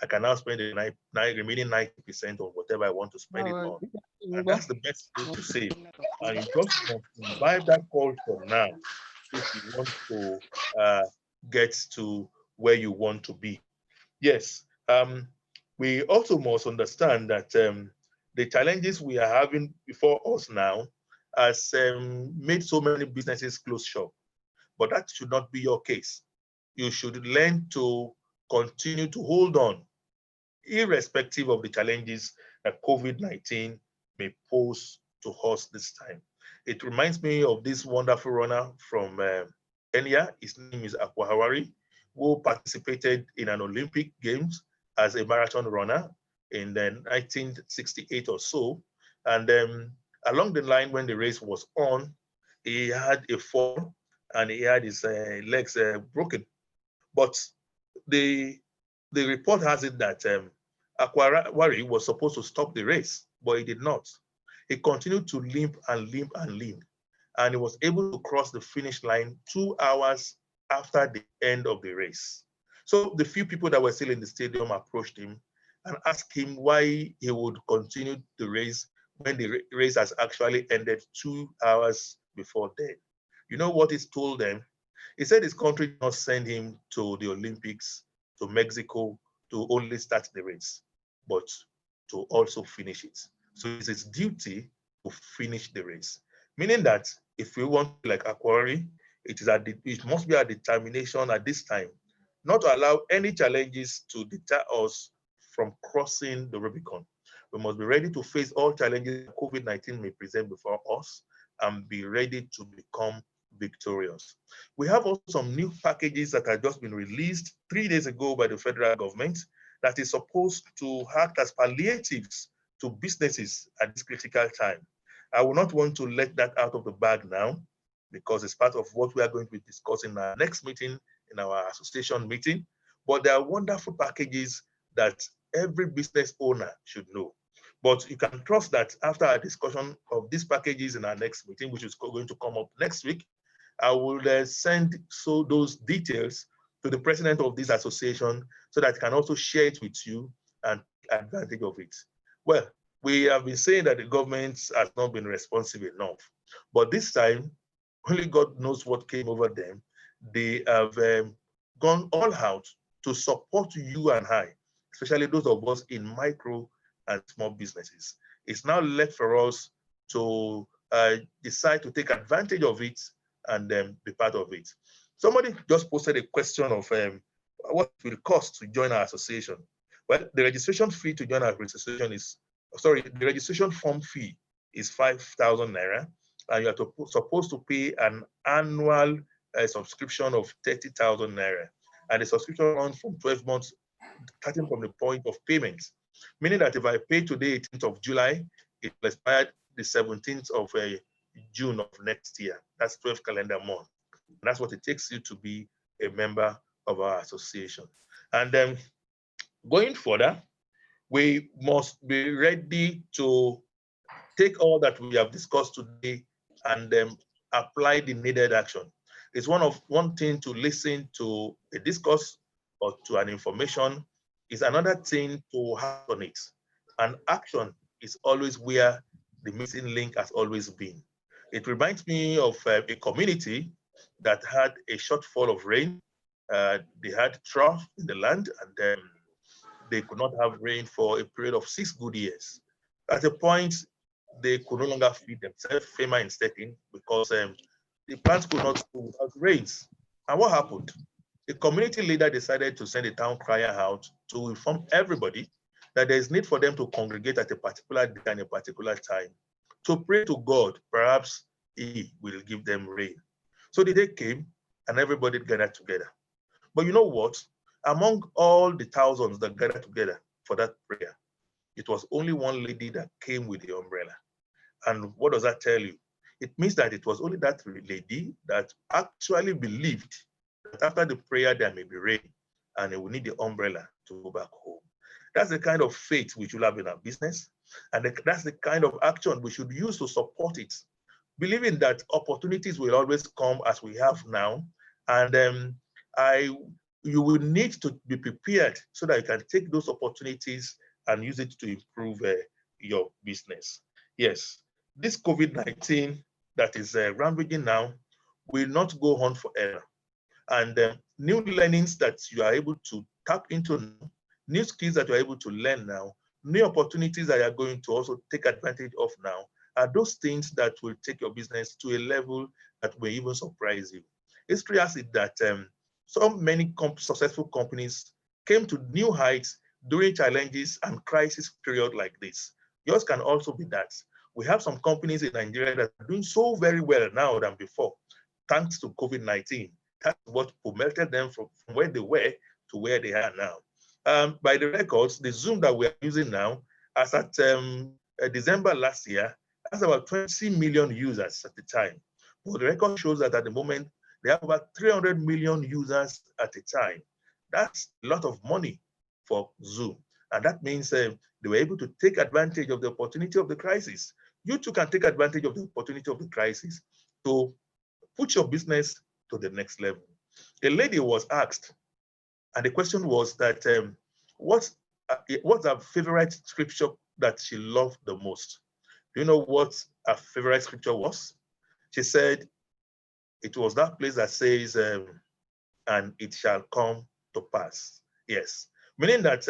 I can now spend the remaining 90% on whatever I want to spend it on. And that's the best way to save. And you just must imbibe that culture now if you want to get to where you want to be. Yes, we also must understand that the challenges we are having before us now has made so many businesses close shop. But that should not be your case. You should learn to continue to hold on, irrespective of the challenges that COVID-19 may pose to us this time. It reminds me of this wonderful runner from Kenya. His name is Akwahawari, who participated in an Olympic Games as a marathon runner in 1968 or so. And along the line, when the race was on, he had a fall and he had his legs broken. But the report has it that Akwahawari was supposed to stop the race, but he did not. He continued to limp and limp and limp, and he was able to cross the finish line 2 hours after the end of the race. So the few people that were still in the stadium approached him and asked him why he would continue the race when the race has actually ended 2 hours before then. You know what he told them? He said his country did not send him to the Olympics, to Mexico, to only start the race, but to also finish it. So it's his duty to finish the race. Meaning that if we want like a quarry, it must be a determination at this time not to allow any challenges to deter us from crossing the Rubicon. We must be ready to face all challenges COVID-19 may present before us and be ready to become victorious. We have also some new packages that have just been released 3 days ago by the federal government that is supposed to act as palliatives to businesses at this critical time. I will not want to let that out of the bag now because it's part of what we are going to be discussing in our next meeting, in our association meeting. But there are wonderful packages that every business owner should know. But you can trust that after our discussion of these packages in our next meeting, which is going to come up next week, I will send those details to the president of this association so that I can also share it with you and take advantage of it. Well, we have been saying that the government has not been responsive enough, but this time, only God knows what came over them. They have gone all out to support you and I, especially those of us in micro and small businesses. It's now left for us to decide to take advantage of it and be part of it. Somebody just posted a question of what will it cost to join our association? Well, the registration fee to join our association is, the registration form fee is 5,000 naira, and you are supposed to pay an annual subscription of 30,000 naira. And the subscription runs from 12 months, starting from the point of payment. Meaning that if I pay today, 18th of July, it will expire the 17th of June of next year. That's 12 calendar months. And that's what it takes you to be a member of our association. And then going further, we must be ready to take all that we have discussed today and apply the needed action. It's one thing to listen to a discourse or to an information. It's another thing to act on it. And action is always where the missing link has always been. It reminds me of a community that had a shortfall of rain. They had drought in the land, and they could not have rain for a period of 6 good years. At a point, they could no longer feed themselves, Femi is taking, because the plants could not grow without rains. And what happened? The community leader decided to send a town crier out to inform everybody that there is need for them to congregate at a particular day and a particular time to pray to God. Perhaps He will give them rain. So the day came and everybody gathered together. But you know what? Among all the thousands that gathered together for that prayer, it was only one lady that came with the umbrella. And what does that tell you? It means that it was only that lady that actually believed that after the prayer there may be rain and they will need the umbrella to go back home. That's the kind of faith we should have in our business. And that's the kind of action we should use to support it. Believing that opportunities will always come as we have now. And you will need to be prepared so that you can take those opportunities and use it to improve your business. Yes, this COVID-19 that is rampaging now will not go on forever. And new learnings that you are able to tap into now, new skills that you are able to learn now, new opportunities that you are going to also take advantage of now, are those things that will take your business to a level that will even surprise you. History has it that so many successful companies came to new heights during challenges and crisis period like this. Yours can also be that. We have some companies in Nigeria that are doing so very well now than before, thanks to COVID-19. That's what promoted them from where they were to where they are now. By the records, the Zoom that we are using now, as at December last year, has about 20 million users at the time. But the record shows that at the moment, they have about 300 million users at a time. That's a lot of money for Zoom. And that means they were able to take advantage of the opportunity of the crisis. You too can take advantage of the opportunity of the crisis to put your business to the next level. A lady was asked, and the question was that, what's her favorite scripture that she loved the most? Do you know what her favorite scripture was? She said, it was that place that says, and it shall come to pass. Yes, meaning that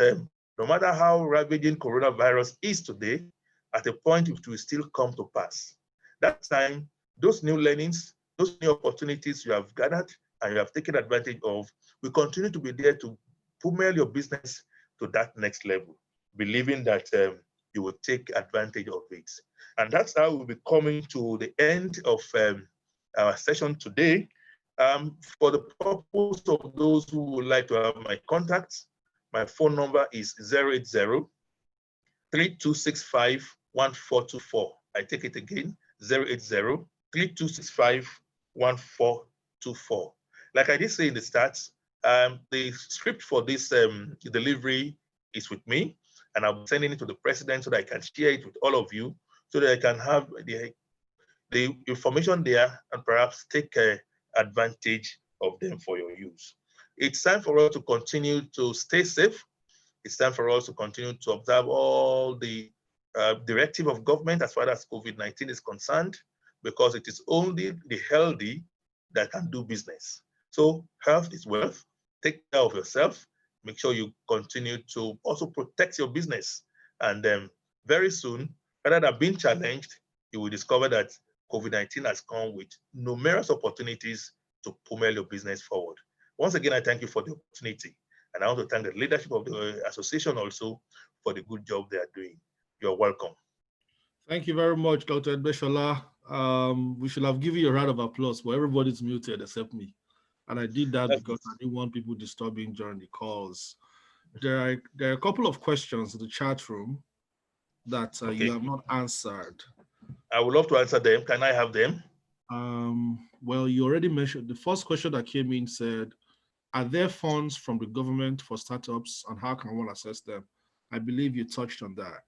no matter how ravaging coronavirus is today, at a point it will still come to pass. That time, those new learnings, those new opportunities you have gathered and you have taken advantage of, we continue to be there to propel your business to that next level, believing that you will take advantage of it. And that's how we'll be coming to the end of our session today. For the purpose of those who would like to have my contacts, my phone number is 080-3265-1424. I take it again, 080-3265-1424. Like I did say in the start, the script for this delivery is with me, and I'll be sending it to the president so that I can share it with all of you, so that I can have the information there and perhaps take advantage of them for your use. It's time for us to continue to stay safe. It's time for us to continue to observe all the directive of government as far as COVID-19 is concerned, because it is only the healthy that can do business. So health is wealth. Take care of yourself. Make sure you continue to also protect your business. And very soon, rather than being challenged, you will discover that COVID-19 has come with numerous opportunities to propel your business forward. Once again, I thank you for the opportunity. And I want to thank the leadership of the association also for the good job they are doing. You're welcome. Thank you very much, Dr. Egbesola. We should have given you a round of applause, but everybody's muted except me. And I did that because I didn't want people disturbing during the calls. There are a couple of questions in the chat room that you have not answered. I would love to answer them. Can I have them? Well, you already mentioned, the first question that came in said, are there funds from the government for startups and how can one access them? I believe you touched on that.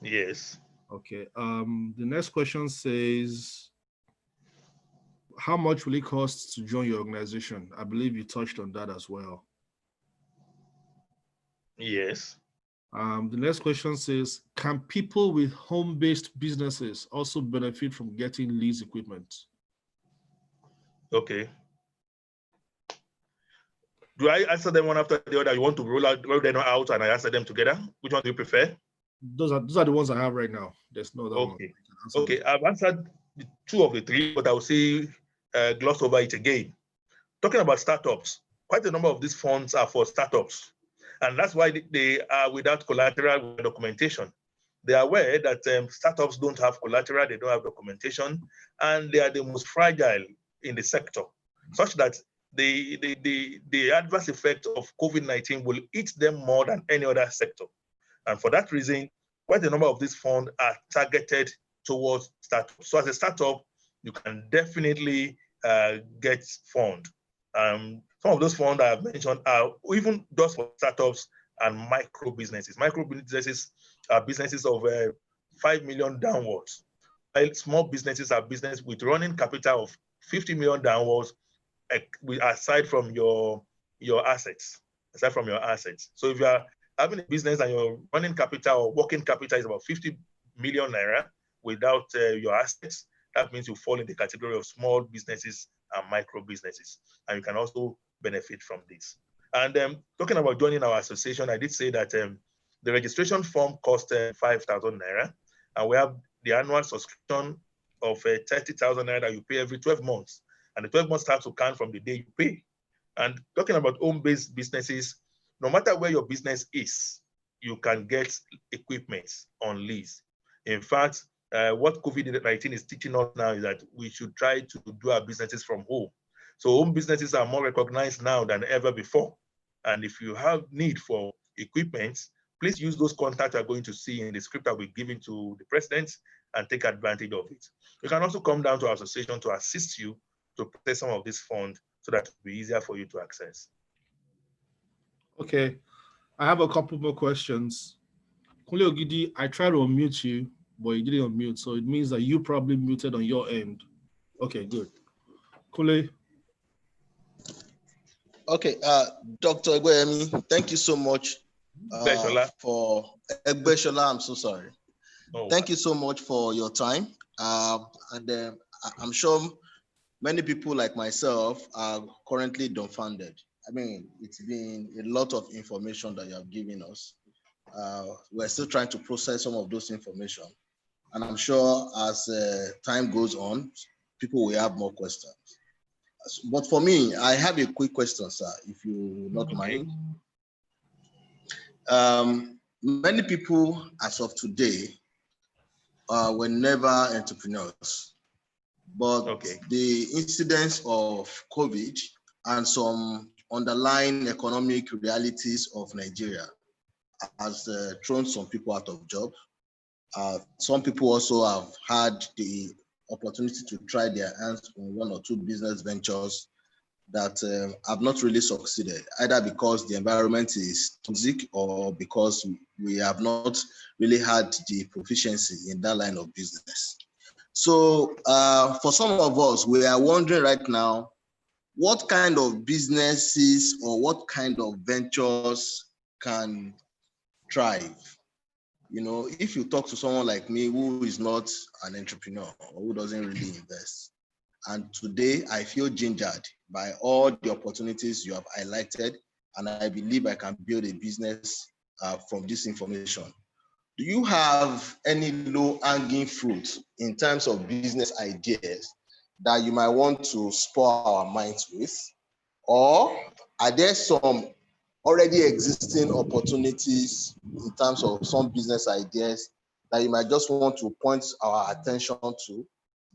Yes. Okay. The next question says, how much will it cost to join your organization? I believe you touched on that as well. Yes. The next question says, can people with home-based businesses also benefit from getting lease equipment? Okay. Do I answer them one after the other? You want to roll them out and I answer them together? Which one do you prefer? Those are the ones I have right now. There's no other one. Okay, I've answered two of the three, but I'll say gloss over it again. Talking about startups, quite a number of these funds are for startups. And that's why they are without collateral documentation. They are aware that startups don't have collateral, they don't have documentation, and they are the most fragile in the sector, such that the adverse effect of COVID-19 will eat them more than any other sector. And for that reason, quite a number of these funds are targeted towards startups. So as a startup, you can definitely get funds. Some of those funds I have mentioned are even just for startups and micro businesses. Micro businesses are businesses of 5 million downwards, while small businesses are business with running capital of 50 million downwards, aside from your assets. So if you are having a business and your running capital or working capital is about 50 million naira without your assets, that means you fall in the category of small businesses and micro businesses, and you can also benefit from this. And talking about joining our association, I did say that the registration form costs 5,000 naira, and we have the annual subscription of 30,000 naira that you pay every 12 months. And the 12 months starts to count from the day you pay. And talking about home-based businesses, no matter where your business is, you can get equipment on lease. In fact, what COVID-19 is teaching us now is that we should try to do our businesses from home. So home businesses are more recognized now than ever before. And if you have need for equipment, please use those contacts you're going to see in the script that we're giving to the president and take advantage of it. You can also come down to our association to assist you to process some of this funds so that it will be easier for you to access. Okay, I have a couple more questions. Kunle Ogidi, I tried to unmute you, but you didn't unmute, so it means that you probably muted on your end. Okay, good. Kunle. Okay, Dr. Egbesola, thank you so much for Egbesola. I'm so sorry. Oh. Thank you so much for your time. And I'm sure many people like myself are currently dumbfounded. I mean, it's been a lot of information that you have given us. We're still trying to process some of those information. And I'm sure as time goes on, people will have more questions. But for me, I have a quick question, sir, if you not mind. Many people as of today were never entrepreneurs, but the incidence of COVID and some underlying economic realities of Nigeria has thrown some people out of job. Some people also have had the opportunity to try their hands on one or two business ventures that have not really succeeded, either because the environment is toxic or because we have not really had the proficiency in that line of business. So for some of us, we are wondering right now, what kind of businesses or what kind of ventures can thrive? You know, if you talk to someone like me who is not an entrepreneur or who doesn't really invest, and today I feel gingered by all the opportunities you have highlighted, and I believe I can build a business from this information. Do you have any low-hanging fruit in terms of business ideas that you might want to spur our minds with? Or are there some already existing opportunities in terms of some business ideas that you might just want to point our attention to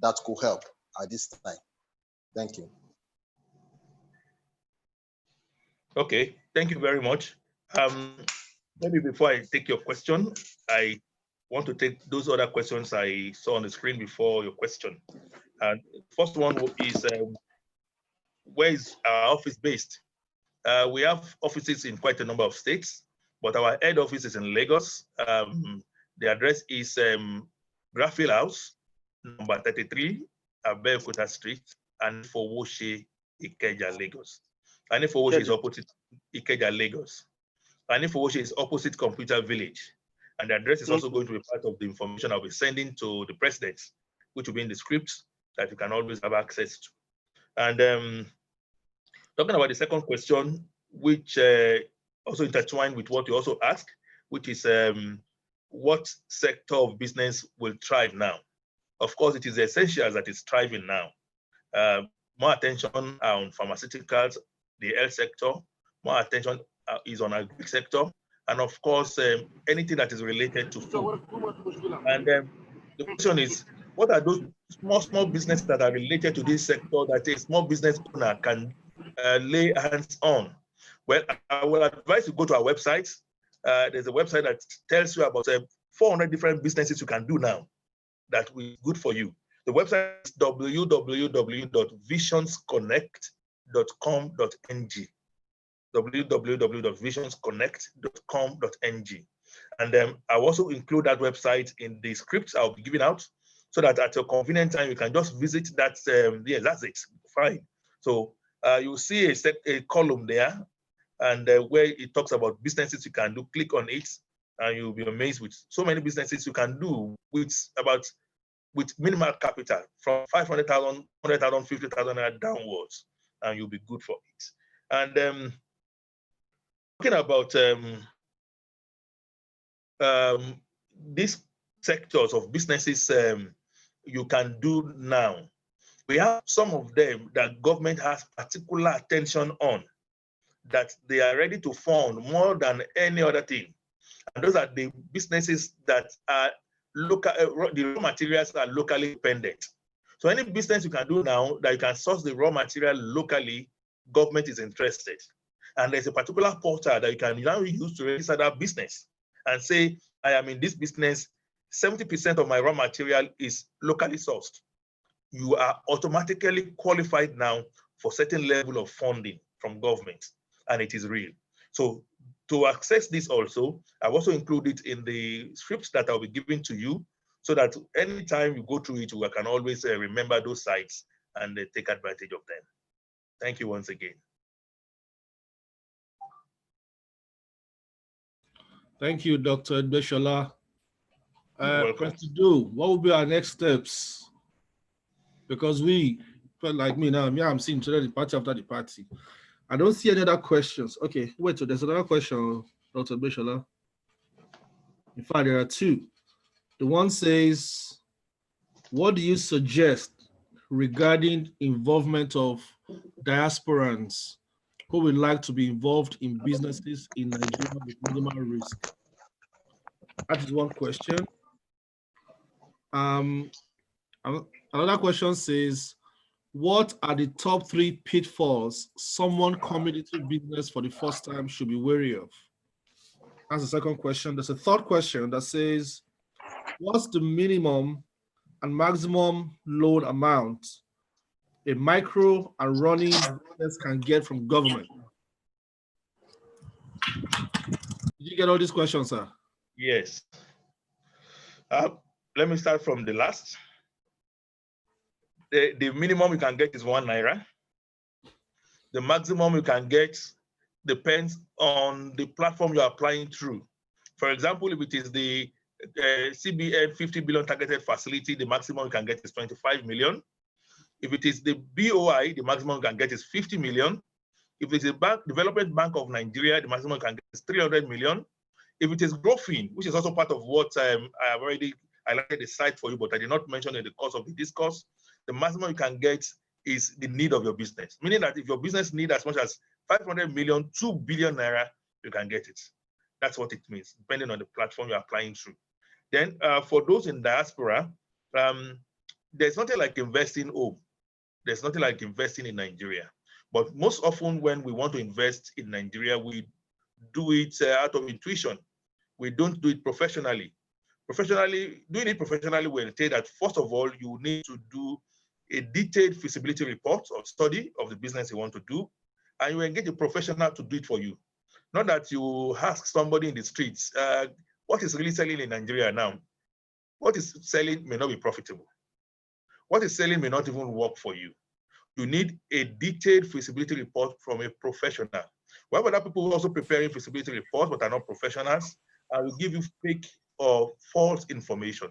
that could help at this time? Thank you. Okay, thank you very much. Maybe before I take your question, I want to take those other questions I saw on the screen before your question. And first one is, where is our office based? We have offices in quite a number of states, but our head office is in Lagos. The address is Graffield House, number 33, Abeokuta Street, and Fowoshe, Ikeja, Lagos. And Fowoshe is opposite Ikeja, Lagos. And Fowoshe is opposite Computer Village. And the address is also going to be part of the information I'll be sending to the president, which will be in the script that you can always have access to. And talking about the second question, which also intertwined with what you also asked, which is what sector of business will thrive now? Of course, it is the essentials that is thriving now. More attention on pharmaceuticals, the health sector, more attention is on agri sector, and of course, anything that is related to food. And the question is, what are those small businesses that are related to this sector that a small business owner can lay hands on? Well, I will advise you go to our website. There's a website that tells you about 400 different businesses you can do now that will be good for you. The website is www.visionsconnect.com.ng. www.visionsconnect.com.ng. And I'll also include that website in the scripts I'll be giving out, so that at your convenient time, you can just visit that. Yeah, that's it. Fine. So you'll see a column there, and where it talks about businesses you can do. Click on it, and you'll be amazed with so many businesses you can do with minimal capital, from 500,000, 100,000, 50,000 downwards, and you'll be good for it. And talking about these sectors of businesses you can do now, we have some of them that government has particular attention on, that they are ready to fund more than any other thing. And those are the businesses that are local, the raw materials are locally dependent. So any business you can do now that you can source the raw material locally, government is interested. And there's a particular portal that you can now use to register that business and say, I am in this business, 70% of my raw material is locally sourced. You are automatically qualified now for certain level of funding from government, and it is real. So to access this also, I've also included in the scripts that I'll be giving to you, so that anytime you go through it, you can always remember those sites and take advantage of them. Thank you once again. Thank you, Dr. Egbesola. What will be our next steps? Because we, like me now, I'm seeing today the party after the party. I don't see any other questions. Okay, wait, so there's another question, Dr. Egbesola. In fact, there are two. The one says, what do you suggest regarding involvement of diasporans who would like to be involved in businesses in Nigeria with minimal risk? That is one question. Another question says, what are the top 3 pitfalls someone coming into business for the first time should be wary of? That's the second question. There's a third question that says, what's the minimum and maximum loan amount a micro and running business can get from government? Did you get all these questions, sir? Yes. Let me start from the last. The minimum you can get is 1 naira. The maximum you can get depends on the platform you're applying through. For example, if it is the CBN 50 billion targeted facility, the maximum you can get is 25 million. If it is the BOI, the maximum you can get is 50 million. If it's a Development Bank of Nigeria, the maximum you can get is 300 million. If it is Growfin, which is also part of what I have already highlighted the site for you, but I did not mention in the course of the discourse, the maximum you can get is the need of your business. Meaning that if your business needs as much as 500 million, 2 billion naira, you can get it. That's what it means, depending on the platform you're applying through. Then for those in diaspora, there's nothing like investing home. There's nothing like investing in Nigeria. But most often when we want to invest in Nigeria, we do it out of intuition. We don't do it professionally. Doing it professionally will entail that, first of all, you need to do a detailed feasibility report or study of the business you want to do, and you engage a professional to do it for you. Not that you ask somebody in the streets, what is really selling in Nigeria now? What is selling may not be profitable. What is selling may not even work for you. You need a detailed feasibility report from a professional. We have other people also preparing feasibility reports but are not professionals, and will give you fake or false information.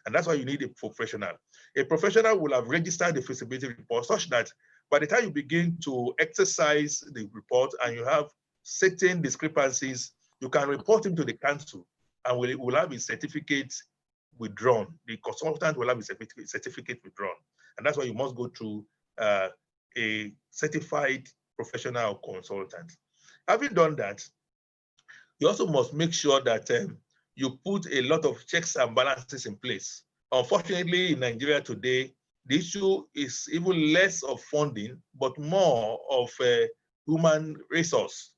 And that's why you need a professional. A professional will have registered the feasibility report such that by the time you begin to exercise the report and you have certain discrepancies, you can report him to the council and will have his certificate withdrawn. The consultant will have his certificate withdrawn. And that's why you must go through a certified professional consultant. Having done that, you also must make sure that you put a lot of checks and balances in place. Unfortunately, in Nigeria today, the issue is even less of funding, but more of human resource.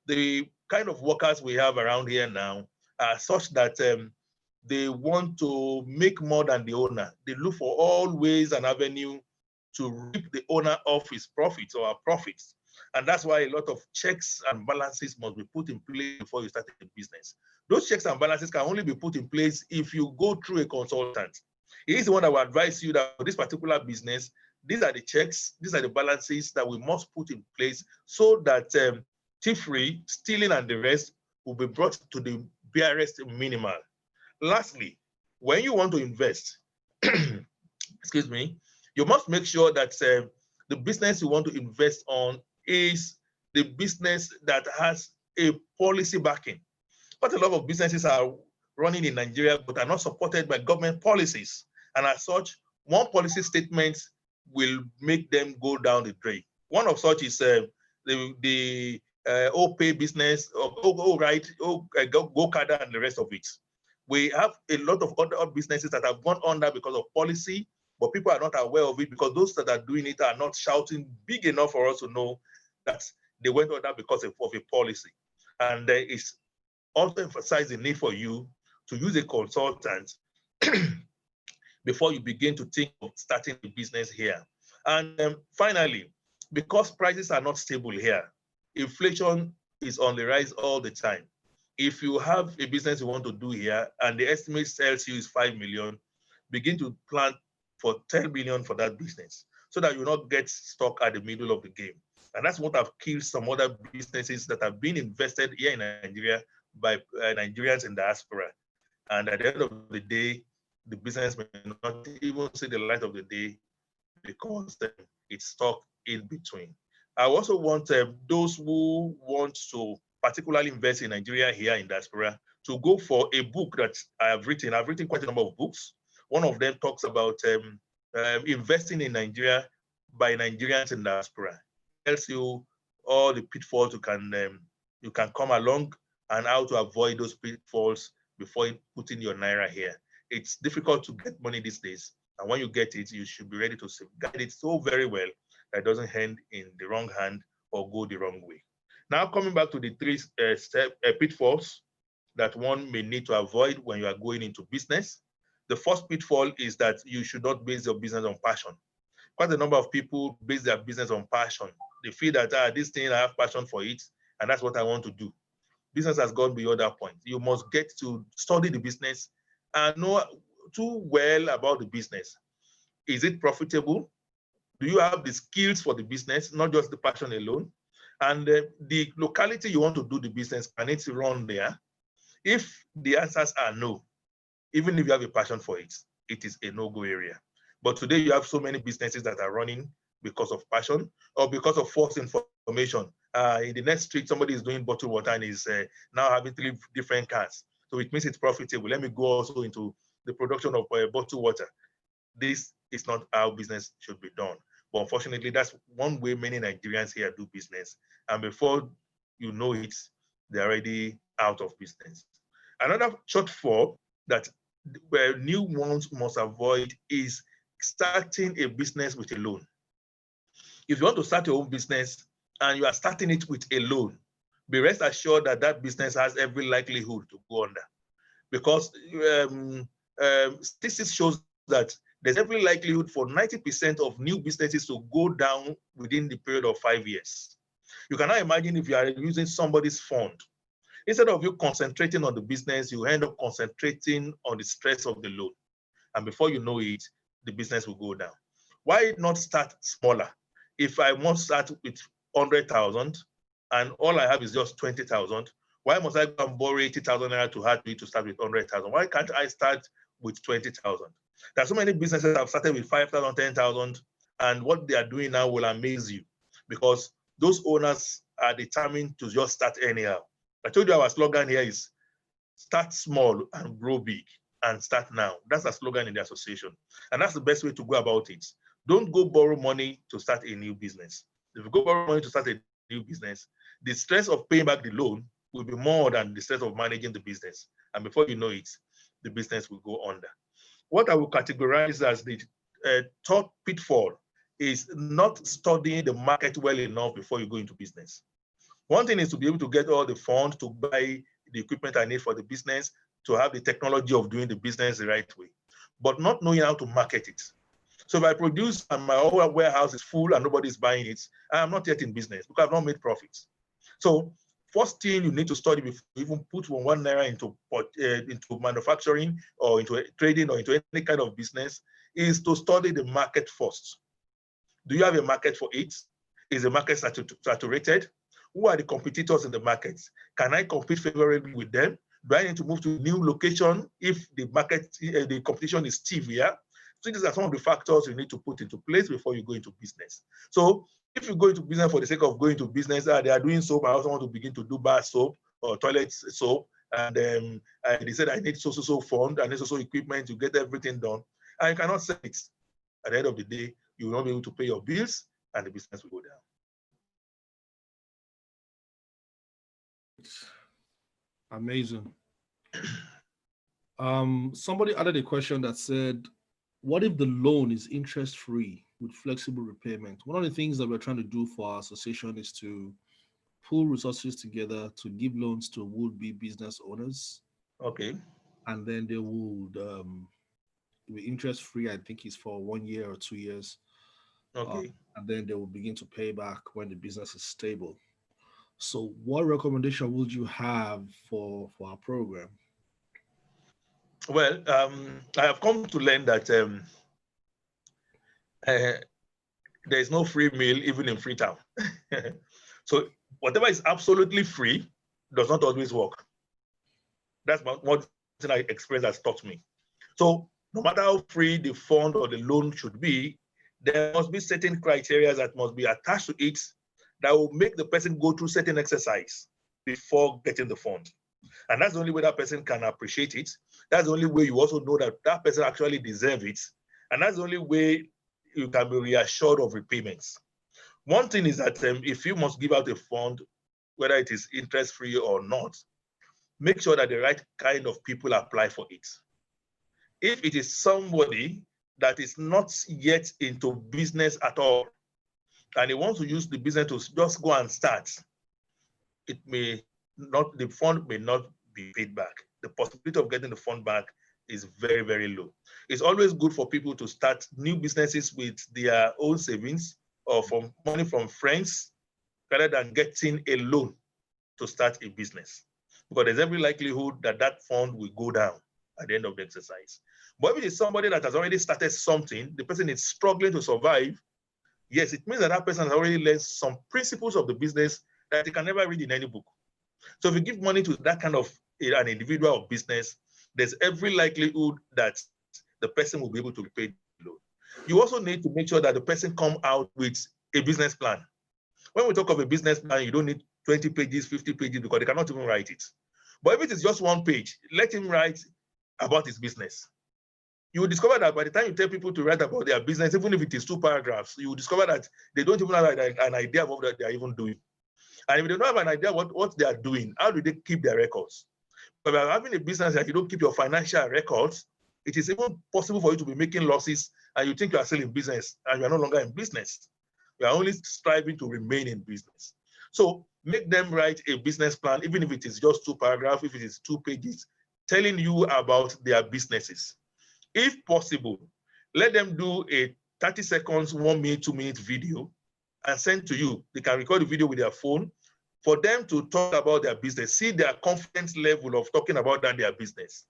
The kind of workers we have around here now are such that they want to make more than the owner. They look for all ways and avenues to rip the owner of his profits or our profits. And that's why a lot of checks and balances must be put in place before you start a business. Those checks and balances can only be put in place if you go through a consultant. He is the one that will advise you that for this particular business, these are the checks, these are the balances that we must put in place so that thievery, stealing, and the rest will be brought to the barest minimal. Lastly, when you want to invest, excuse me, you must make sure that the business you want to invest on is the business that has a policy backing. But a lot of businesses are running in Nigeria but are not supported by government policies. And as such, one policy statement will make them go down the drain. One of such is the OPay business, Go-Kada and the rest of it. We have a lot of other businesses that have gone under because of policy, but people are not aware of it because those that are doing it are not shouting big enough for us to know that they went under because of a policy. And it's also emphasized the need for you to use a consultant before you begin to think of starting a business here. And finally, because prices are not stable here, inflation is on the rise all the time. If you have a business you want to do here and the estimate tells you is 5 million, begin to plan for 10 million for that business so that you not get stuck at the middle of the game. And that's what have killed some other businesses that have been invested here in Nigeria by Nigerians in diaspora. And at the end of the day, the business may not even see the light of the day because it's stuck in between. I also want those who want to particularly invest in Nigeria here in diaspora to go for a book that I have written. I've written quite a number of books. One of them talks about investing in Nigeria by Nigerians in diaspora. It tells you all the pitfalls you can come along and how to avoid those pitfalls before putting your Naira here. It's difficult to get money these days. And when you get it, you should be ready to guide it so very well that it doesn't end in the wrong hand or go the wrong way. Now, coming back to the three pitfalls that one may need to avoid when you are going into business. The first pitfall is that you should not base your business on passion. Quite a number of people base their business on passion. They feel that this thing, I have passion for it, and that's what I want to do. Business has gone beyond that point. You must get to study the business and know too well about the business. Is it profitable? Do you have the skills for the business, not just the passion alone? And the locality you want to do the business, can it run there? If the answers are no, even if you have a passion for it, it is a no-go area. But today you have so many businesses that are running because of passion or because of false information. In the next street, somebody is doing bottled water and is now having 3 different cars. So it means it's profitable. Let me go also into the production of bottled water. This is not how business should be done. But unfortunately, that's one way many Nigerians here do business. And before you know it, they're already out of business. Another shortfall that new ones must avoid is starting a business with a loan. If you want to start your own business and you are starting it with a loan, be rest assured that that business has every likelihood to go under. Because statistics shows that there's every likelihood for 90% of new businesses to go down within the period of 5 years. You cannot imagine if you are using somebody's fund. Instead of you concentrating on the business, you end up concentrating on the stress of the loan. And before you know it, the business will go down. Why not start smaller? If I want to start with 100,000 and all I have is just 20,000, why must I go and borrow 80,000 naira to have to start with 100,000? Why can't I start with 20,000? There are so many businesses that have started with 5,000, 10,000, and what they are doing now will amaze you because those owners are determined to just start anyhow. I told you our slogan here is start small and grow big and start now. That's a slogan in the association. And that's the best way to go about it. Don't go borrow money to start a new business. If you go borrow money to start a new business, the stress of paying back the loan will be more than the stress of managing the business. And before you know it, the business will go under. What I will categorize as the third pitfall is not studying the market well enough before you go into business. One thing is to be able to get all the funds to buy the equipment I need for the business, to have the technology of doing the business the right way, but not knowing how to market it. So if I produce and my whole warehouse is full and nobody's buying it, I am not yet in business because I've not made profits. So first thing you need to study before you even put 1 naira into manufacturing or into trading or into any kind of business is to study the market first. Do you have a market for it? Is the market saturated? Who are the competitors in the market? Can I compete favorably with them? Do I need to move to a new location if the market, the competition is stiff here? So these are some of the factors you need to put into place before you go into business. So if you go into business for the sake of going into business, they are doing soap, I also want to begin to do bar soap or toilet soap, and they said I need so fund, I need so equipment to get everything done, and you cannot sell it. At the end of the day, you will not be able to pay your bills, and the business will go down. Amazing. Somebody added a question that said, what if the loan is interest-free with flexible repayment? One of the things that we're trying to do for our association is to pool resources together to give loans to would-be business owners. Okay. And then they would be interest-free, I think it's for 1 year or 2 years. Okay. And then they will begin to pay back when the business is stable. So what recommendation would you have for our program? Well, I have come to learn that there is no free meal even in Freetown. So whatever is absolutely free does not always work. That's one thing I experience has taught me. So no matter how free the fund or the loan should be, there must be certain criteria that must be attached to it that will make the person go through certain exercise before getting the fund. And that's the only way that person can appreciate it. That's the only way you also know that that person actually deserves it. And that's the only way you can be reassured of repayments. One thing is that if you must give out a fund, whether it is interest-free or not, make sure that the right kind of people apply for it. If it is somebody that is not yet into business at all, and he wants to use the business to just go and start, it may not, the fund may not be paid back. The possibility of getting the fund back is very, very low. It's always good for people to start new businesses with their own savings or from money from friends, rather than getting a loan to start a business, because there's every likelihood that that fund will go down at the end of the exercise. But if it is somebody that has already started something, the person is struggling to survive, yes, it means that that person has already learned some principles of the business that he can never read in any book. So if you give money to that kind of an individual or business, there's every likelihood that the person will be able to repay the loan. You also need to make sure that the person come out with a business plan. When we talk of a business plan, you don't need 20 pages, 50 pages, because they cannot even write it. But if it is just one page, let him write about his business. You will discover that by the time you tell people to write about their business, even if it is 2 paragraphs, you will discover that they don't even have an idea of what they are even doing. And if they don't have an idea what they are doing, how do they keep their records? But if you're having a business that you don't keep your financial records, it is even possible for you to be making losses and you think you are still in business and you are no longer in business. You are only striving to remain in business. So make them write a business plan, even if it is just 2 paragraphs, if it is 2 pages, telling you about their businesses. If possible, let them do a 30 seconds, 1 minute, 2 minute video and send to you. They can record the video with their phone for them to talk about their business, see their confidence level of talking about their business.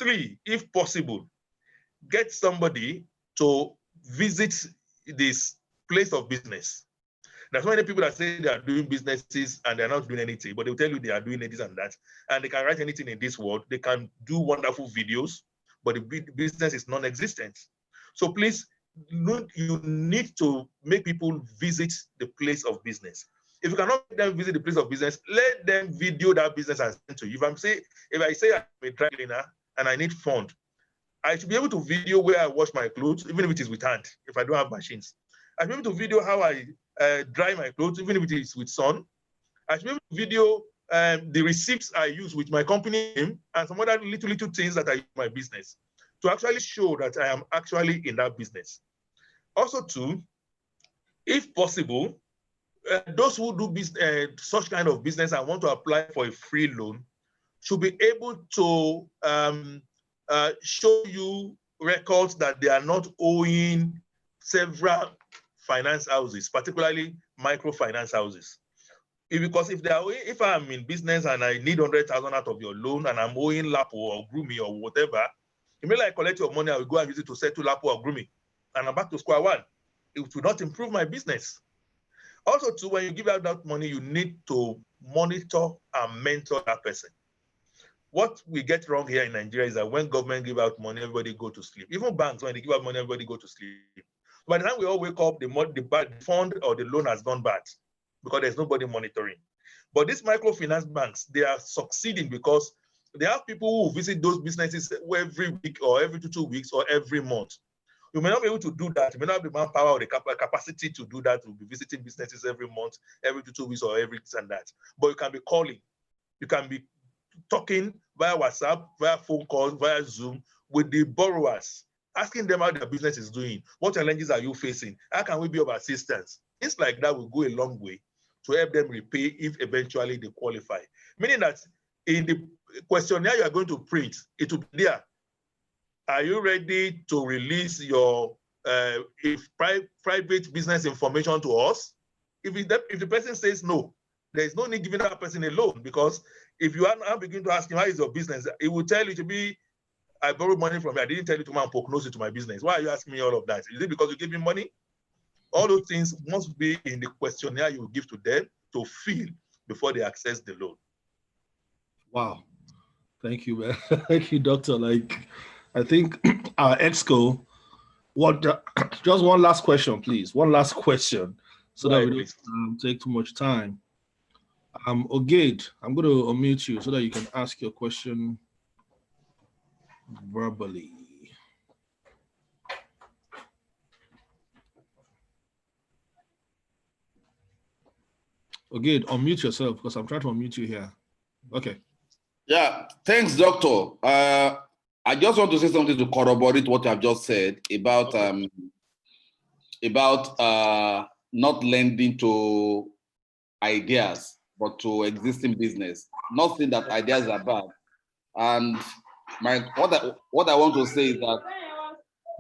3, if possible, get somebody to visit this place of business. There's so many people that say they are doing businesses and they're not doing anything, but they'll tell you they are doing this and that, and they can write anything in this world. They can do wonderful videos, but the business is non-existent. So please, you need to make people visit the place of business. If you cannot make them visit the place of business, let them video that business and send to you. If I say I'm a dry cleaner and I need fund, I should be able to video where I wash my clothes, even if it is with hand, if I don't have machines. I should be able to video how I dry my clothes, even if it is with sun. I should be able to video the receipts I use with my company name and some other little things that I use in my business to actually show that I am actually in that business. Also, too, if possible, those who do such kind of business and want to apply for a free loan should be able to show you records that they are not owing several finance houses, particularly microfinance houses. Because if I'm in business and I need 100,000 out of your loan and I'm owing Lapo or Grumi or whatever, immediately I collect your money, I will go and use it to settle Lapo or Grumi, and I'm back to square one. It will not improve my business. Also, too, when you give out that money, you need to monitor and mentor that person. What we get wrong here in Nigeria is that when government give out money, everybody go to sleep. Even banks, when they give out money, everybody go to sleep. By the time we all wake up, the fund or the loan has gone bad because there's nobody monitoring. But these microfinance banks, they are succeeding because they have people who visit those businesses every week or every 2 weeks or every month. You may not be able to do that. You may not have the manpower or the capacity to do that, to be visiting businesses every month, every 2 weeks or every this and that. But you can be calling. You can be talking via WhatsApp, via phone calls, via Zoom with the borrowers, asking them how their business is doing. What challenges are you facing? How can we be of assistance? Things like that will go a long way to help them repay if eventually they qualify. Meaning that in the questionnaire you are going to print, it will be there. Are you ready to release your private business information to us? If the person says no, there is no need giving that person a loan, because if you are now beginning to ask him, how is your business? It will tell you to be, I borrowed money from you. I didn't tell you to come and poke nose into my business. Why are you asking me all of that? Is it because you gave me money? All those things must be in the questionnaire you give to them to fill before they access the loan. Wow. Thank you, man. Thank you, Doctor. I think our exco, just one last question, please. One last question, so that we don't take too much time. Ogade, I'm going to unmute you so that you can ask your question verbally. Ogade, unmute yourself because I'm trying to unmute you here. Okay. Yeah, thanks, Doctor. I just want to say something to corroborate what I've just said about not lending to ideas, but to existing business. Not saying that ideas are bad. And what I want to say is that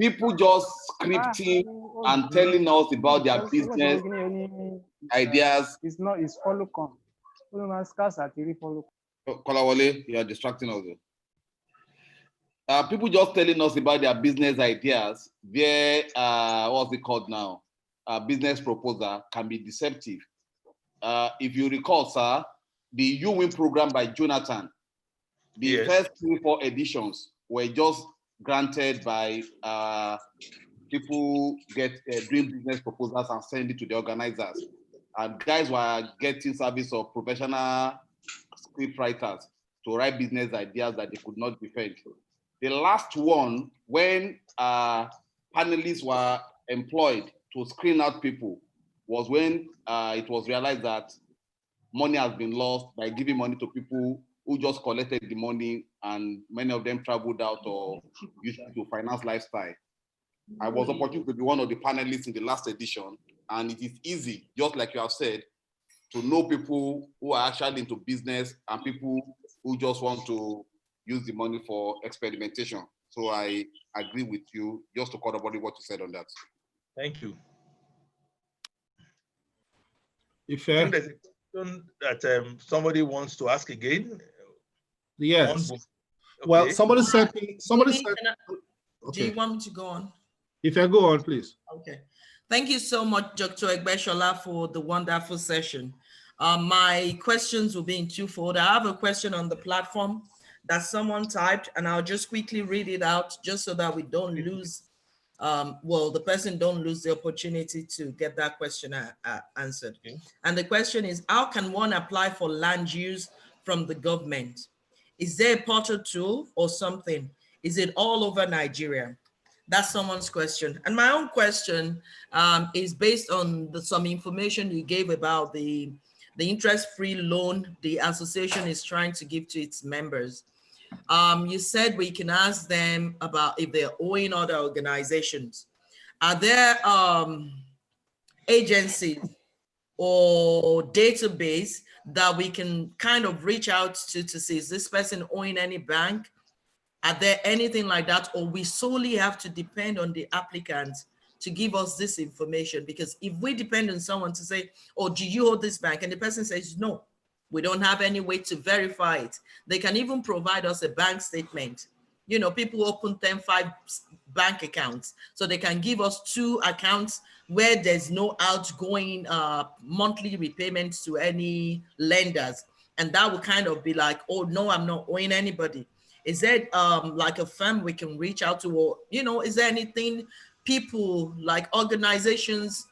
people just scripting and telling us about their business ideas. It's follow come. Kolawole, you are distracting us. People just telling us about their business ideas via what's it called now? Business proposal can be deceptive. If you recall, sir, the You Win program by Jonathan, the first 3-4 editions were just granted by people doing business proposals and send it to the organizers. And guys were getting service of professional script writers to write business ideas that they could not defend. The last one, when panelists were employed to screen out people, was when it was realized that money has been lost by giving money to people who just collected the money, and many of them traveled out or used it to finance lifestyle. I was opportunity to be one of the panelists in the last edition, and it is easy, just like you have said, to know people who are actually into business and people who just want to use the money for experimentation. So I agree with you, just to corroborate what you said on that. Thank you. If I think there's a question that somebody wants to ask again. Yes. Okay. Well, somebody said. Do you want me to go on? If I go on, please. Okay. Thank you so much, Dr. Egbesola, for the wonderful session. My questions will be in twofold. I have a question on the platform that someone typed, and I'll just quickly read it out just so that we don't lose, the person don't lose the opportunity to get that question answered. Okay. And the question is, how can one apply for land use from the government? Is there a portal tool or something? Is it all over Nigeria? That's someone's question. And my own question is based on some information you gave about the interest-free loan the association is trying to give to its members. You said we can ask them about if they're owing other organizations. Are there agencies or database that we can kind of reach out to see, is this person owing any bank? Are there anything like that, or we solely have to depend on the applicants to give us this information? Because if we depend on someone to say, oh, do you hold this bank? And the person says, no, we don't have any way to verify it. They can even provide us a bank statement. You know, people open 10-5 bank accounts, so they can give us 2 accounts where there's no outgoing monthly repayments to any lenders. And that would kind of be like, oh, no, I'm not owing anybody. Is there like a firm we can reach out to, or, you know, is there anything people like organizations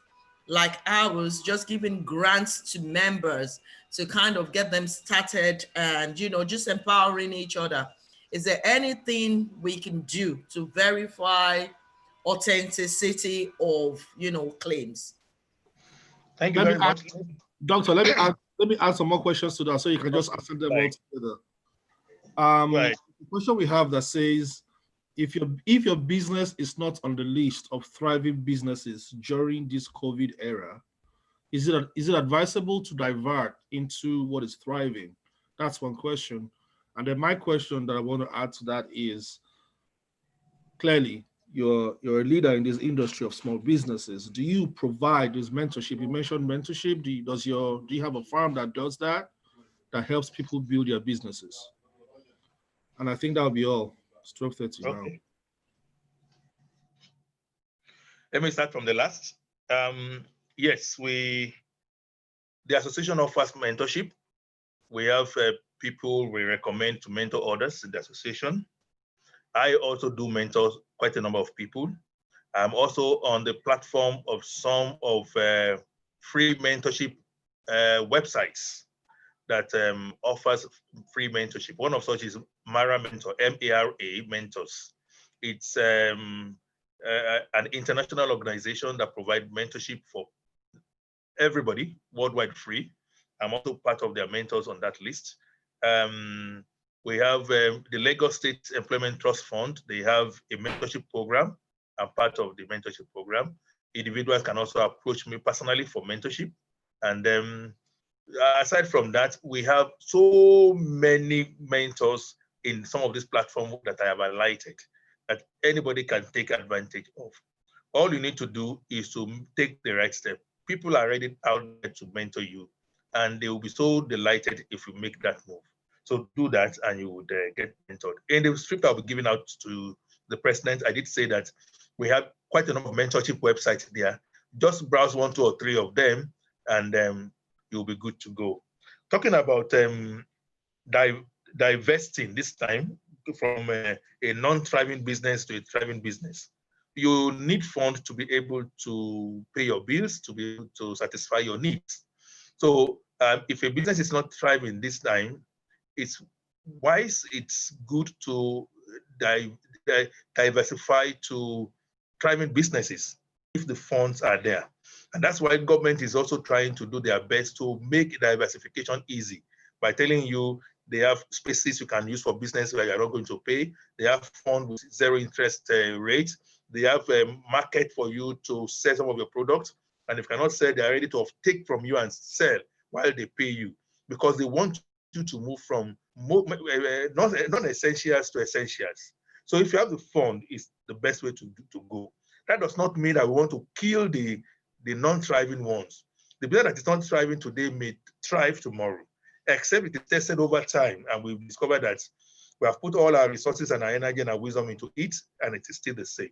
like ours just giving grants to members to kind of get them started and, you know, just empowering each other? Is there anything we can do to verify authenticity of, you know, claims? Thank you very much. Doctor, let me add some more questions to that so you can just answer them all together. The question we have that says, if your business is not on the list of thriving businesses during this COVID era, is it advisable to divert into what is thriving? That's one question. And then my question that I want to add to that is, clearly, you're a leader in this industry of small businesses. Do you provide this mentorship? You mentioned mentorship. Do you have a firm that does that helps people build their businesses? And I think that'll be all. It's 12:30 now. Let me start from the last. Yes, the association offers mentorship. We have people we recommend to mentor others in the association. I also do mentor quite a number of people. I'm also on the platform of some of free mentorship websites. that offers free mentorship. One of such is Mara Mentor, M-A-R-A Mentors. It's an international organization that provides mentorship for everybody worldwide free. I'm also part of their mentors on that list. We have the Lagos State Employment Trust Fund. They have a mentorship program. I'm part of the mentorship program. Individuals can also approach me personally for mentorship. And aside from that, we have so many mentors in some of these platforms that I have highlighted that anybody can take advantage of. All you need to do is to take the right step. People are ready out there to mentor you, and they will be so delighted if you make that move. So do that and you would get mentored. In the script I'll be giving out to the president, I did say that we have quite a number of mentorship websites there. Just browse 1, 2, or 3 of them, and you'll be good to go. Talking about divesting this time from a non-thriving business to a thriving business, you need funds to be able to pay your bills, to be able to satisfy your needs. So if a business is not thriving this time, it's wise, it's good to diversify to thriving businesses if the funds are there. And that's why government is also trying to do their best to make diversification easy by telling you they have spaces you can use for business where you're not going to pay. They have funds with 0 interest rates. They have a market for you to sell some of your products. And if you cannot sell, they are ready to take from you and sell while they pay you, because they want you to move from non-essentials to essentials. So if you have the fund, it's the best way to go. That does not mean that we want to kill the non-thriving ones. The business that is not thriving today may thrive tomorrow, except it is tested over time, and we've discovered that we have put all our resources and our energy and our wisdom into it, and it is still the same.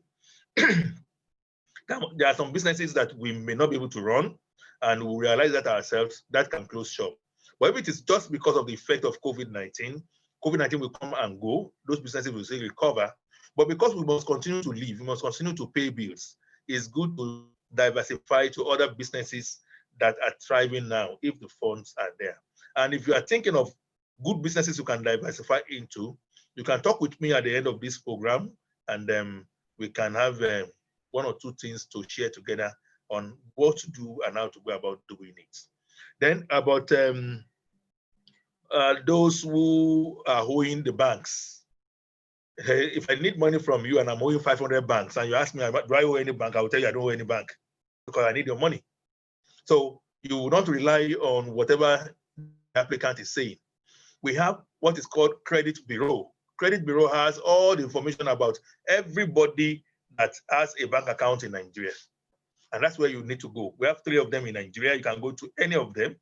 There are some businesses that we may not be able to run, and we realize that ourselves, that can close shop. But if it is just because of the effect of COVID-19, COVID-19 will come and go, those businesses will still recover. But because we must continue to live, we must continue to pay bills, it's good to diversify to other businesses that are thriving now if the funds are there. And if you are thinking of good businesses you can diversify into, you can talk with me at the end of this program, and we can have 1 or 2 things to share together on what to do and how to go about doing it. Then about those who are owing the banks. If I need money from you and I'm owing 500 banks and you ask me, do I owe any bank? I will tell you I don't owe any bank because I need your money. So you will not rely on whatever the applicant is saying. We have what is called credit bureau. Credit bureau has all the information about everybody that has a bank account in Nigeria. And that's where you need to go. We have 3 of them in Nigeria. You can go to any of them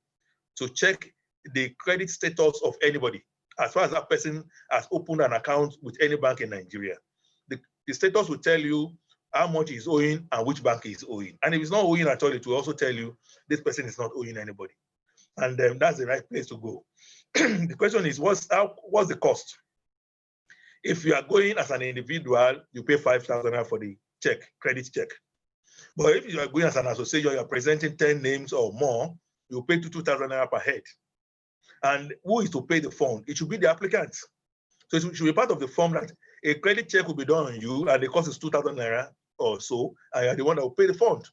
to check the credit status of anybody. As far as that person has opened an account with any bank in Nigeria, the status will tell you how much he's owing and which bank he's owing. And if he's not owing at all, it will also tell you this person is not owing anybody. And that's the right place to go. The question is, what's the cost? If you are going as an individual, you pay 5,000 for the check, credit check. But if you are going as an association, you are presenting 10 names or more, you pay 2,000 naira per head. And who is to pay the fund? It should be the applicant. So it should be part of the form that a credit check will be done on you and the cost is 2,000 naira or so, and you're the one that will pay the fund.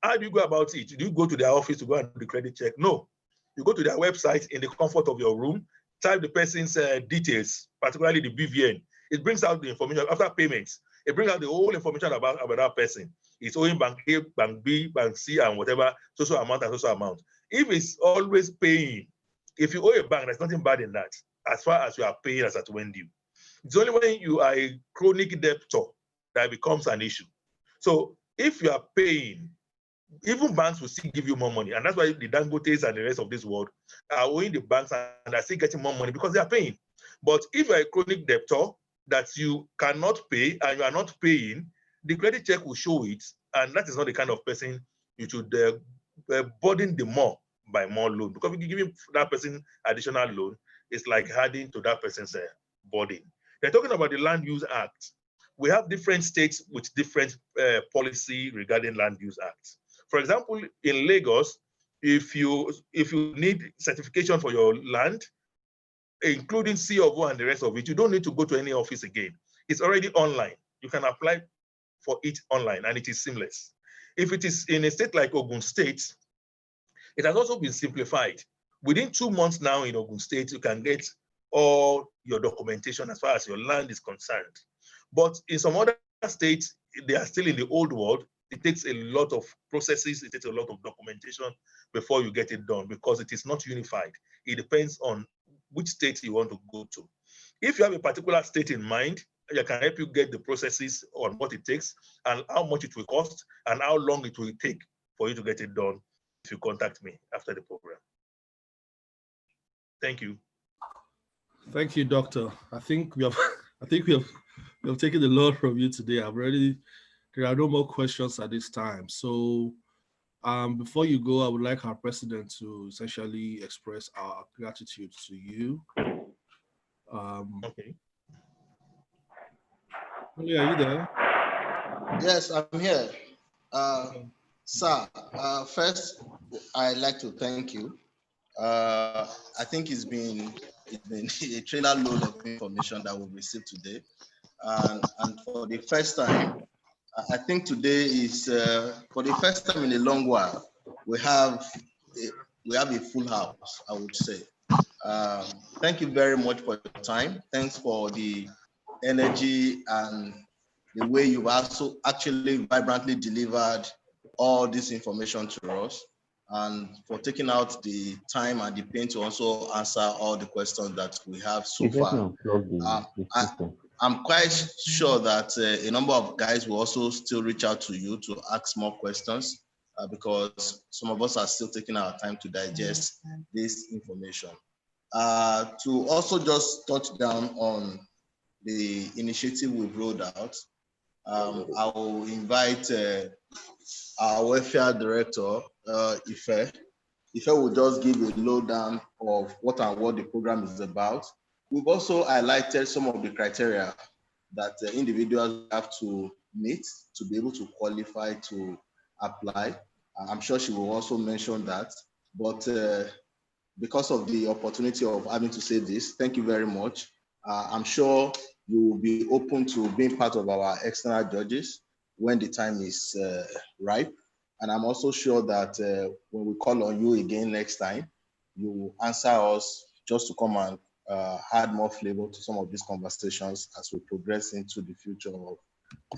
How do you go about it? Do you go to their office to go and do the credit check? No. You go to their website in the comfort of your room, type the person's details, particularly the BVN. It brings out the information after payments. It brings out the whole information about that person. It's owing bank A, bank B, bank C, and whatever, social amount and social amount. If it's always paying, if you owe a bank, there's nothing bad in that, as far as you are paying as at when due. It's only when you are a chronic debtor that becomes an issue. So if you are paying, even banks will still give you more money. And that's why the Dangotes and the rest of this world are owing the banks and are still getting more money because they are paying. But if you're a chronic debtor that you cannot pay and you are not paying, the credit check will show it. And that is not the kind of person you should burden the more by more loan. Because if you give that person additional loan, it's like adding to that person's burden. They're talking about the Land Use Act. We have different states with different policy regarding Land Use Acts. For example, in Lagos, If you need certification for your land, including C of O and the rest of it, you don't need to go to any office again. It's already online. You can apply for it online and it is seamless. If it is in a state like Ogun State, it has also been simplified. Within 2 months now in Ogun State, you can get all your documentation as far as your land is concerned. But in some other states, they are still in the old world. It takes a lot of processes, it takes a lot of documentation before you get it done because it is not unified. It depends on which state you want to go to. If you have a particular state in mind, I can help you get the processes on what it takes and how much it will cost and how long it will take for you to get it done if you contact me after the program. Thank you. Thank you, Doctor. I think we have taken a lot from you today. There are no more questions at this time. So before you go, I would like our president to essentially express our gratitude to you. Okay. Are you there? Yes, I'm here. Sir, first, I'd like to thank you. I think it's been a trailer load of information that we've received today. And for the first time, I think today is, for the first time in a long while, we have a full house, I would say. Thank you very much for your time. Thanks for the energy and the way you've also actually vibrantly delivered all this information to us, and for taking out the time and the pain to also answer all the questions that we have so far. I'm quite sure that a number of guys will also still reach out to you to ask more questions because some of us are still taking our time to digest this information. To also just touch down on the initiative we've rolled out, I will invite our welfare director, Ife. Ife will just give a lowdown of what the program is about. We've also highlighted some of the criteria that individuals have to meet to be able to qualify to apply. I'm sure she will also mention that, but because of the opportunity of having to say this, thank you very much. I'm sure you will be open to being part of our external judges when the time is ripe. And I'm also sure that when we call on you again next time, you will answer us just to come and add more flavor to some of these conversations as we progress into the future of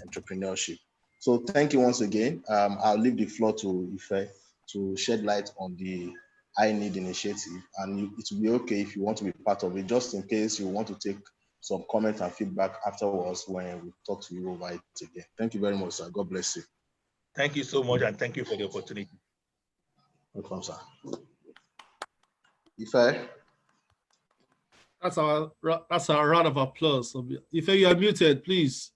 entrepreneurship. So thank you once again. I'll leave the floor to Ife to shed light on the I Need initiative, and it will be okay if you want to be part of it, just in case you want to take some comment and feedback afterwards when we talk to you over it again. Thank you very much, sir. God bless you. Thank you so much, and thank you for the opportunity. Welcome, sir. Ife? That's our round of applause. Ife, you are muted, please.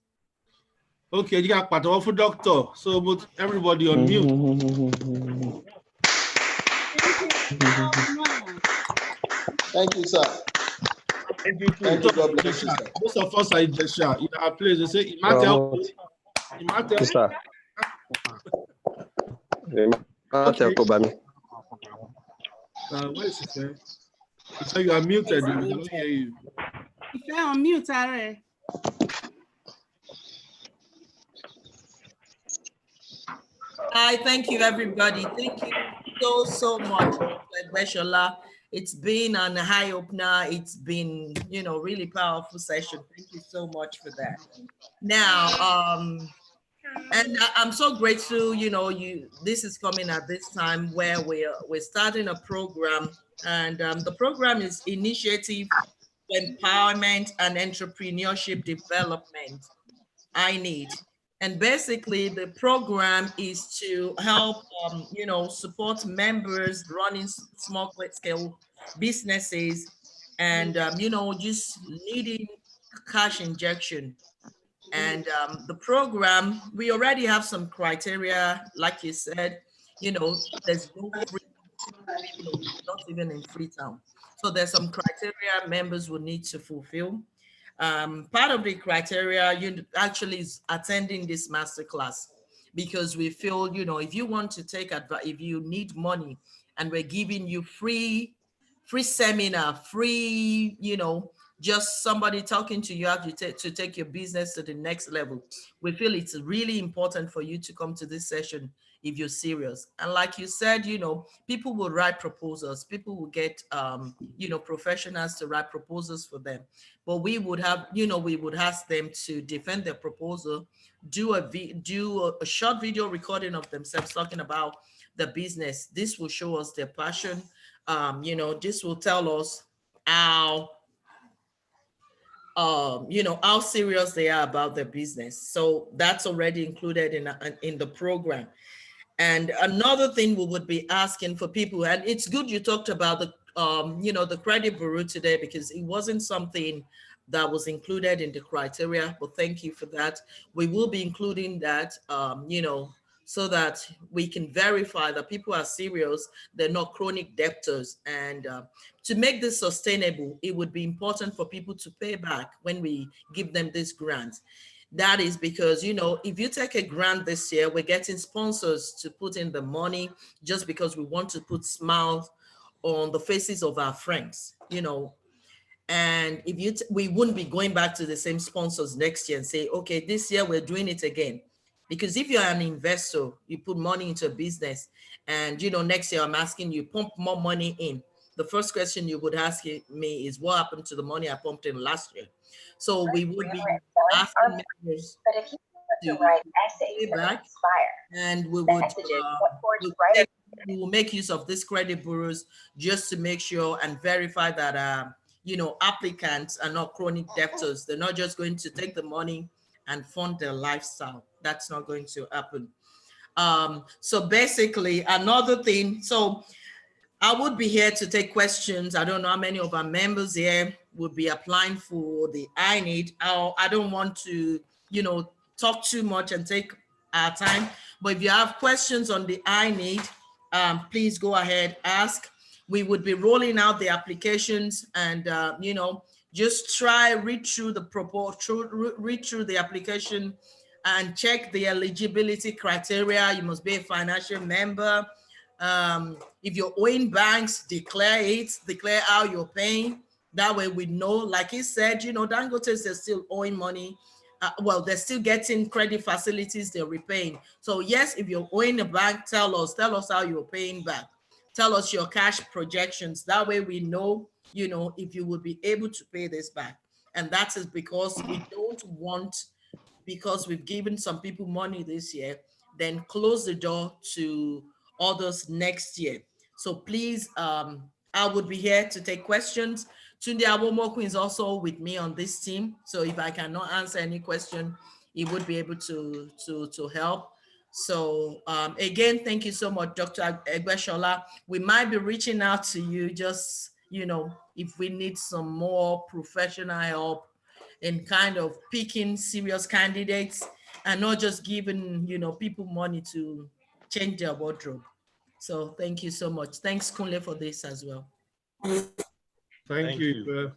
Okay, you got part of doctor. So everybody on mute. Thank you, sir. Thank you. Thank you. God bless you, sir. Most of us are in Jesha. In our place, they say, it might help. It might help. Sir. Where is it? So you are muted. We cannot hear you. If you're on mute, Are. Hi, thank you, everybody. Thank you so much, Egbesola. It's been an eye opener. It's been, really powerful session. Thank you so much for that. Now, and I'm so grateful, this is coming at this time where we're starting a program, and the program is Initiative for Empowerment and Entrepreneurship Development, I Need. And basically the program is to help, support members running small scale businesses and, just needing cash injection. And the program, we already have some criteria, like you said, there's no free, not even in Freetown. So there's some criteria members will need to fulfill. Part of the criteria actually is attending this masterclass, because we feel, if you want to take advantage, if you need money and we're giving you free seminar, free, just somebody talking to you how to take your business to the next level. We feel it's really important for you to come to this session if you're serious. And like you said, people will write proposals. People will get, professionals to write proposals for them. But we would have, we would ask them to defend their proposal, do a short video recording of themselves talking about the business. This will show us their passion. This will tell us how, how serious they are about their business. So that's already included in the program. And another thing we would be asking for people, and it's good you talked about the, the credit bureau today, because it wasn't something that was included in the criteria, but thank you for that. We will be including that, so that we can verify that people are serious, they're not chronic debtors. And to make this sustainable, it would be important for people to pay back when we give them this grant. That is because, if you take a grant this year, we're getting sponsors to put in the money just because we want to put smiles on the faces of our friends, and if we wouldn't be going back to the same sponsors next year and say, okay, this year we're doing it again. Because if you're an investor, you put money into a business and, next year I'm asking you, pump more money in. The first question you would ask me is, what happened to the money I pumped in last year? So we would be asking members to pay back, and we will make use of these credit bureaus just to make sure and verify that, applicants are not chronic debtors. They're not just going to take the money and fund their lifestyle. That's not going to happen. So basically, another thing, so I would be here to take questions. I don't know how many of our members here would be applying for the I Need. I don't want to, talk too much and take our time. But if you have questions on the I Need, please go ahead, ask. We would be rolling out the applications and, just read through the proposal, read through the application and check the eligibility criteria. You must be a financial member. If you're owing banks, declare how you're paying. That way we know, like he said, Dangote is still owing money. Well, they're still getting credit facilities they're repaying. So yes, if you're owing a bank, tell us how you're paying back. Tell us your cash projections. That way we know, if you will be able to pay this back. And that is because we don't want, because we've given some people money this year, then close the door to others next year. So please, I would be here to take questions. Tunde Awomoku is also with me on this team. So if I cannot answer any question, he would be able to help. So again, thank you so much, Dr. Egbesola. We might be reaching out to you just, if we need some more professional help in kind of picking serious candidates and not just giving, people money to change their wardrobe. So thank you so much. Thanks, Kunle, for this as well. Thank you.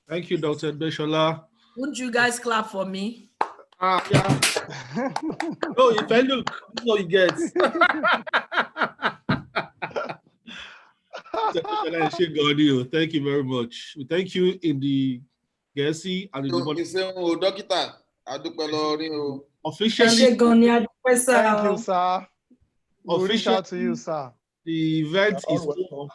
Thank you, Dr. Egbesola. Wouldn't you guys clap for me? Yeah. Oh, if I look, that's what he gets. Thank you very much. We thank you in the Gesi and the officially. Thank you, sir. We'll reach out to you, sir. The event is over,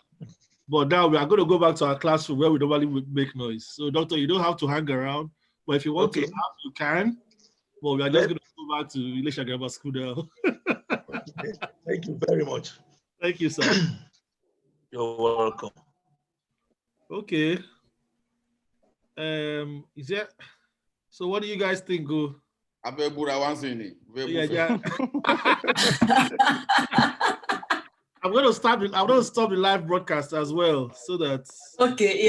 but now we are going to go back to our classroom where we normally make noise. So, Doctor, you don't have to hang around, but if you want to, you can. Well, we are just going to go back to Elisha Grammar School now. Thank you very much. Thank you, sir. You're welcome. Okay. Is there? So, what do you guys think? Go. Yeah. I'm going to stop the live broadcast as well, so that. Okay. Yeah.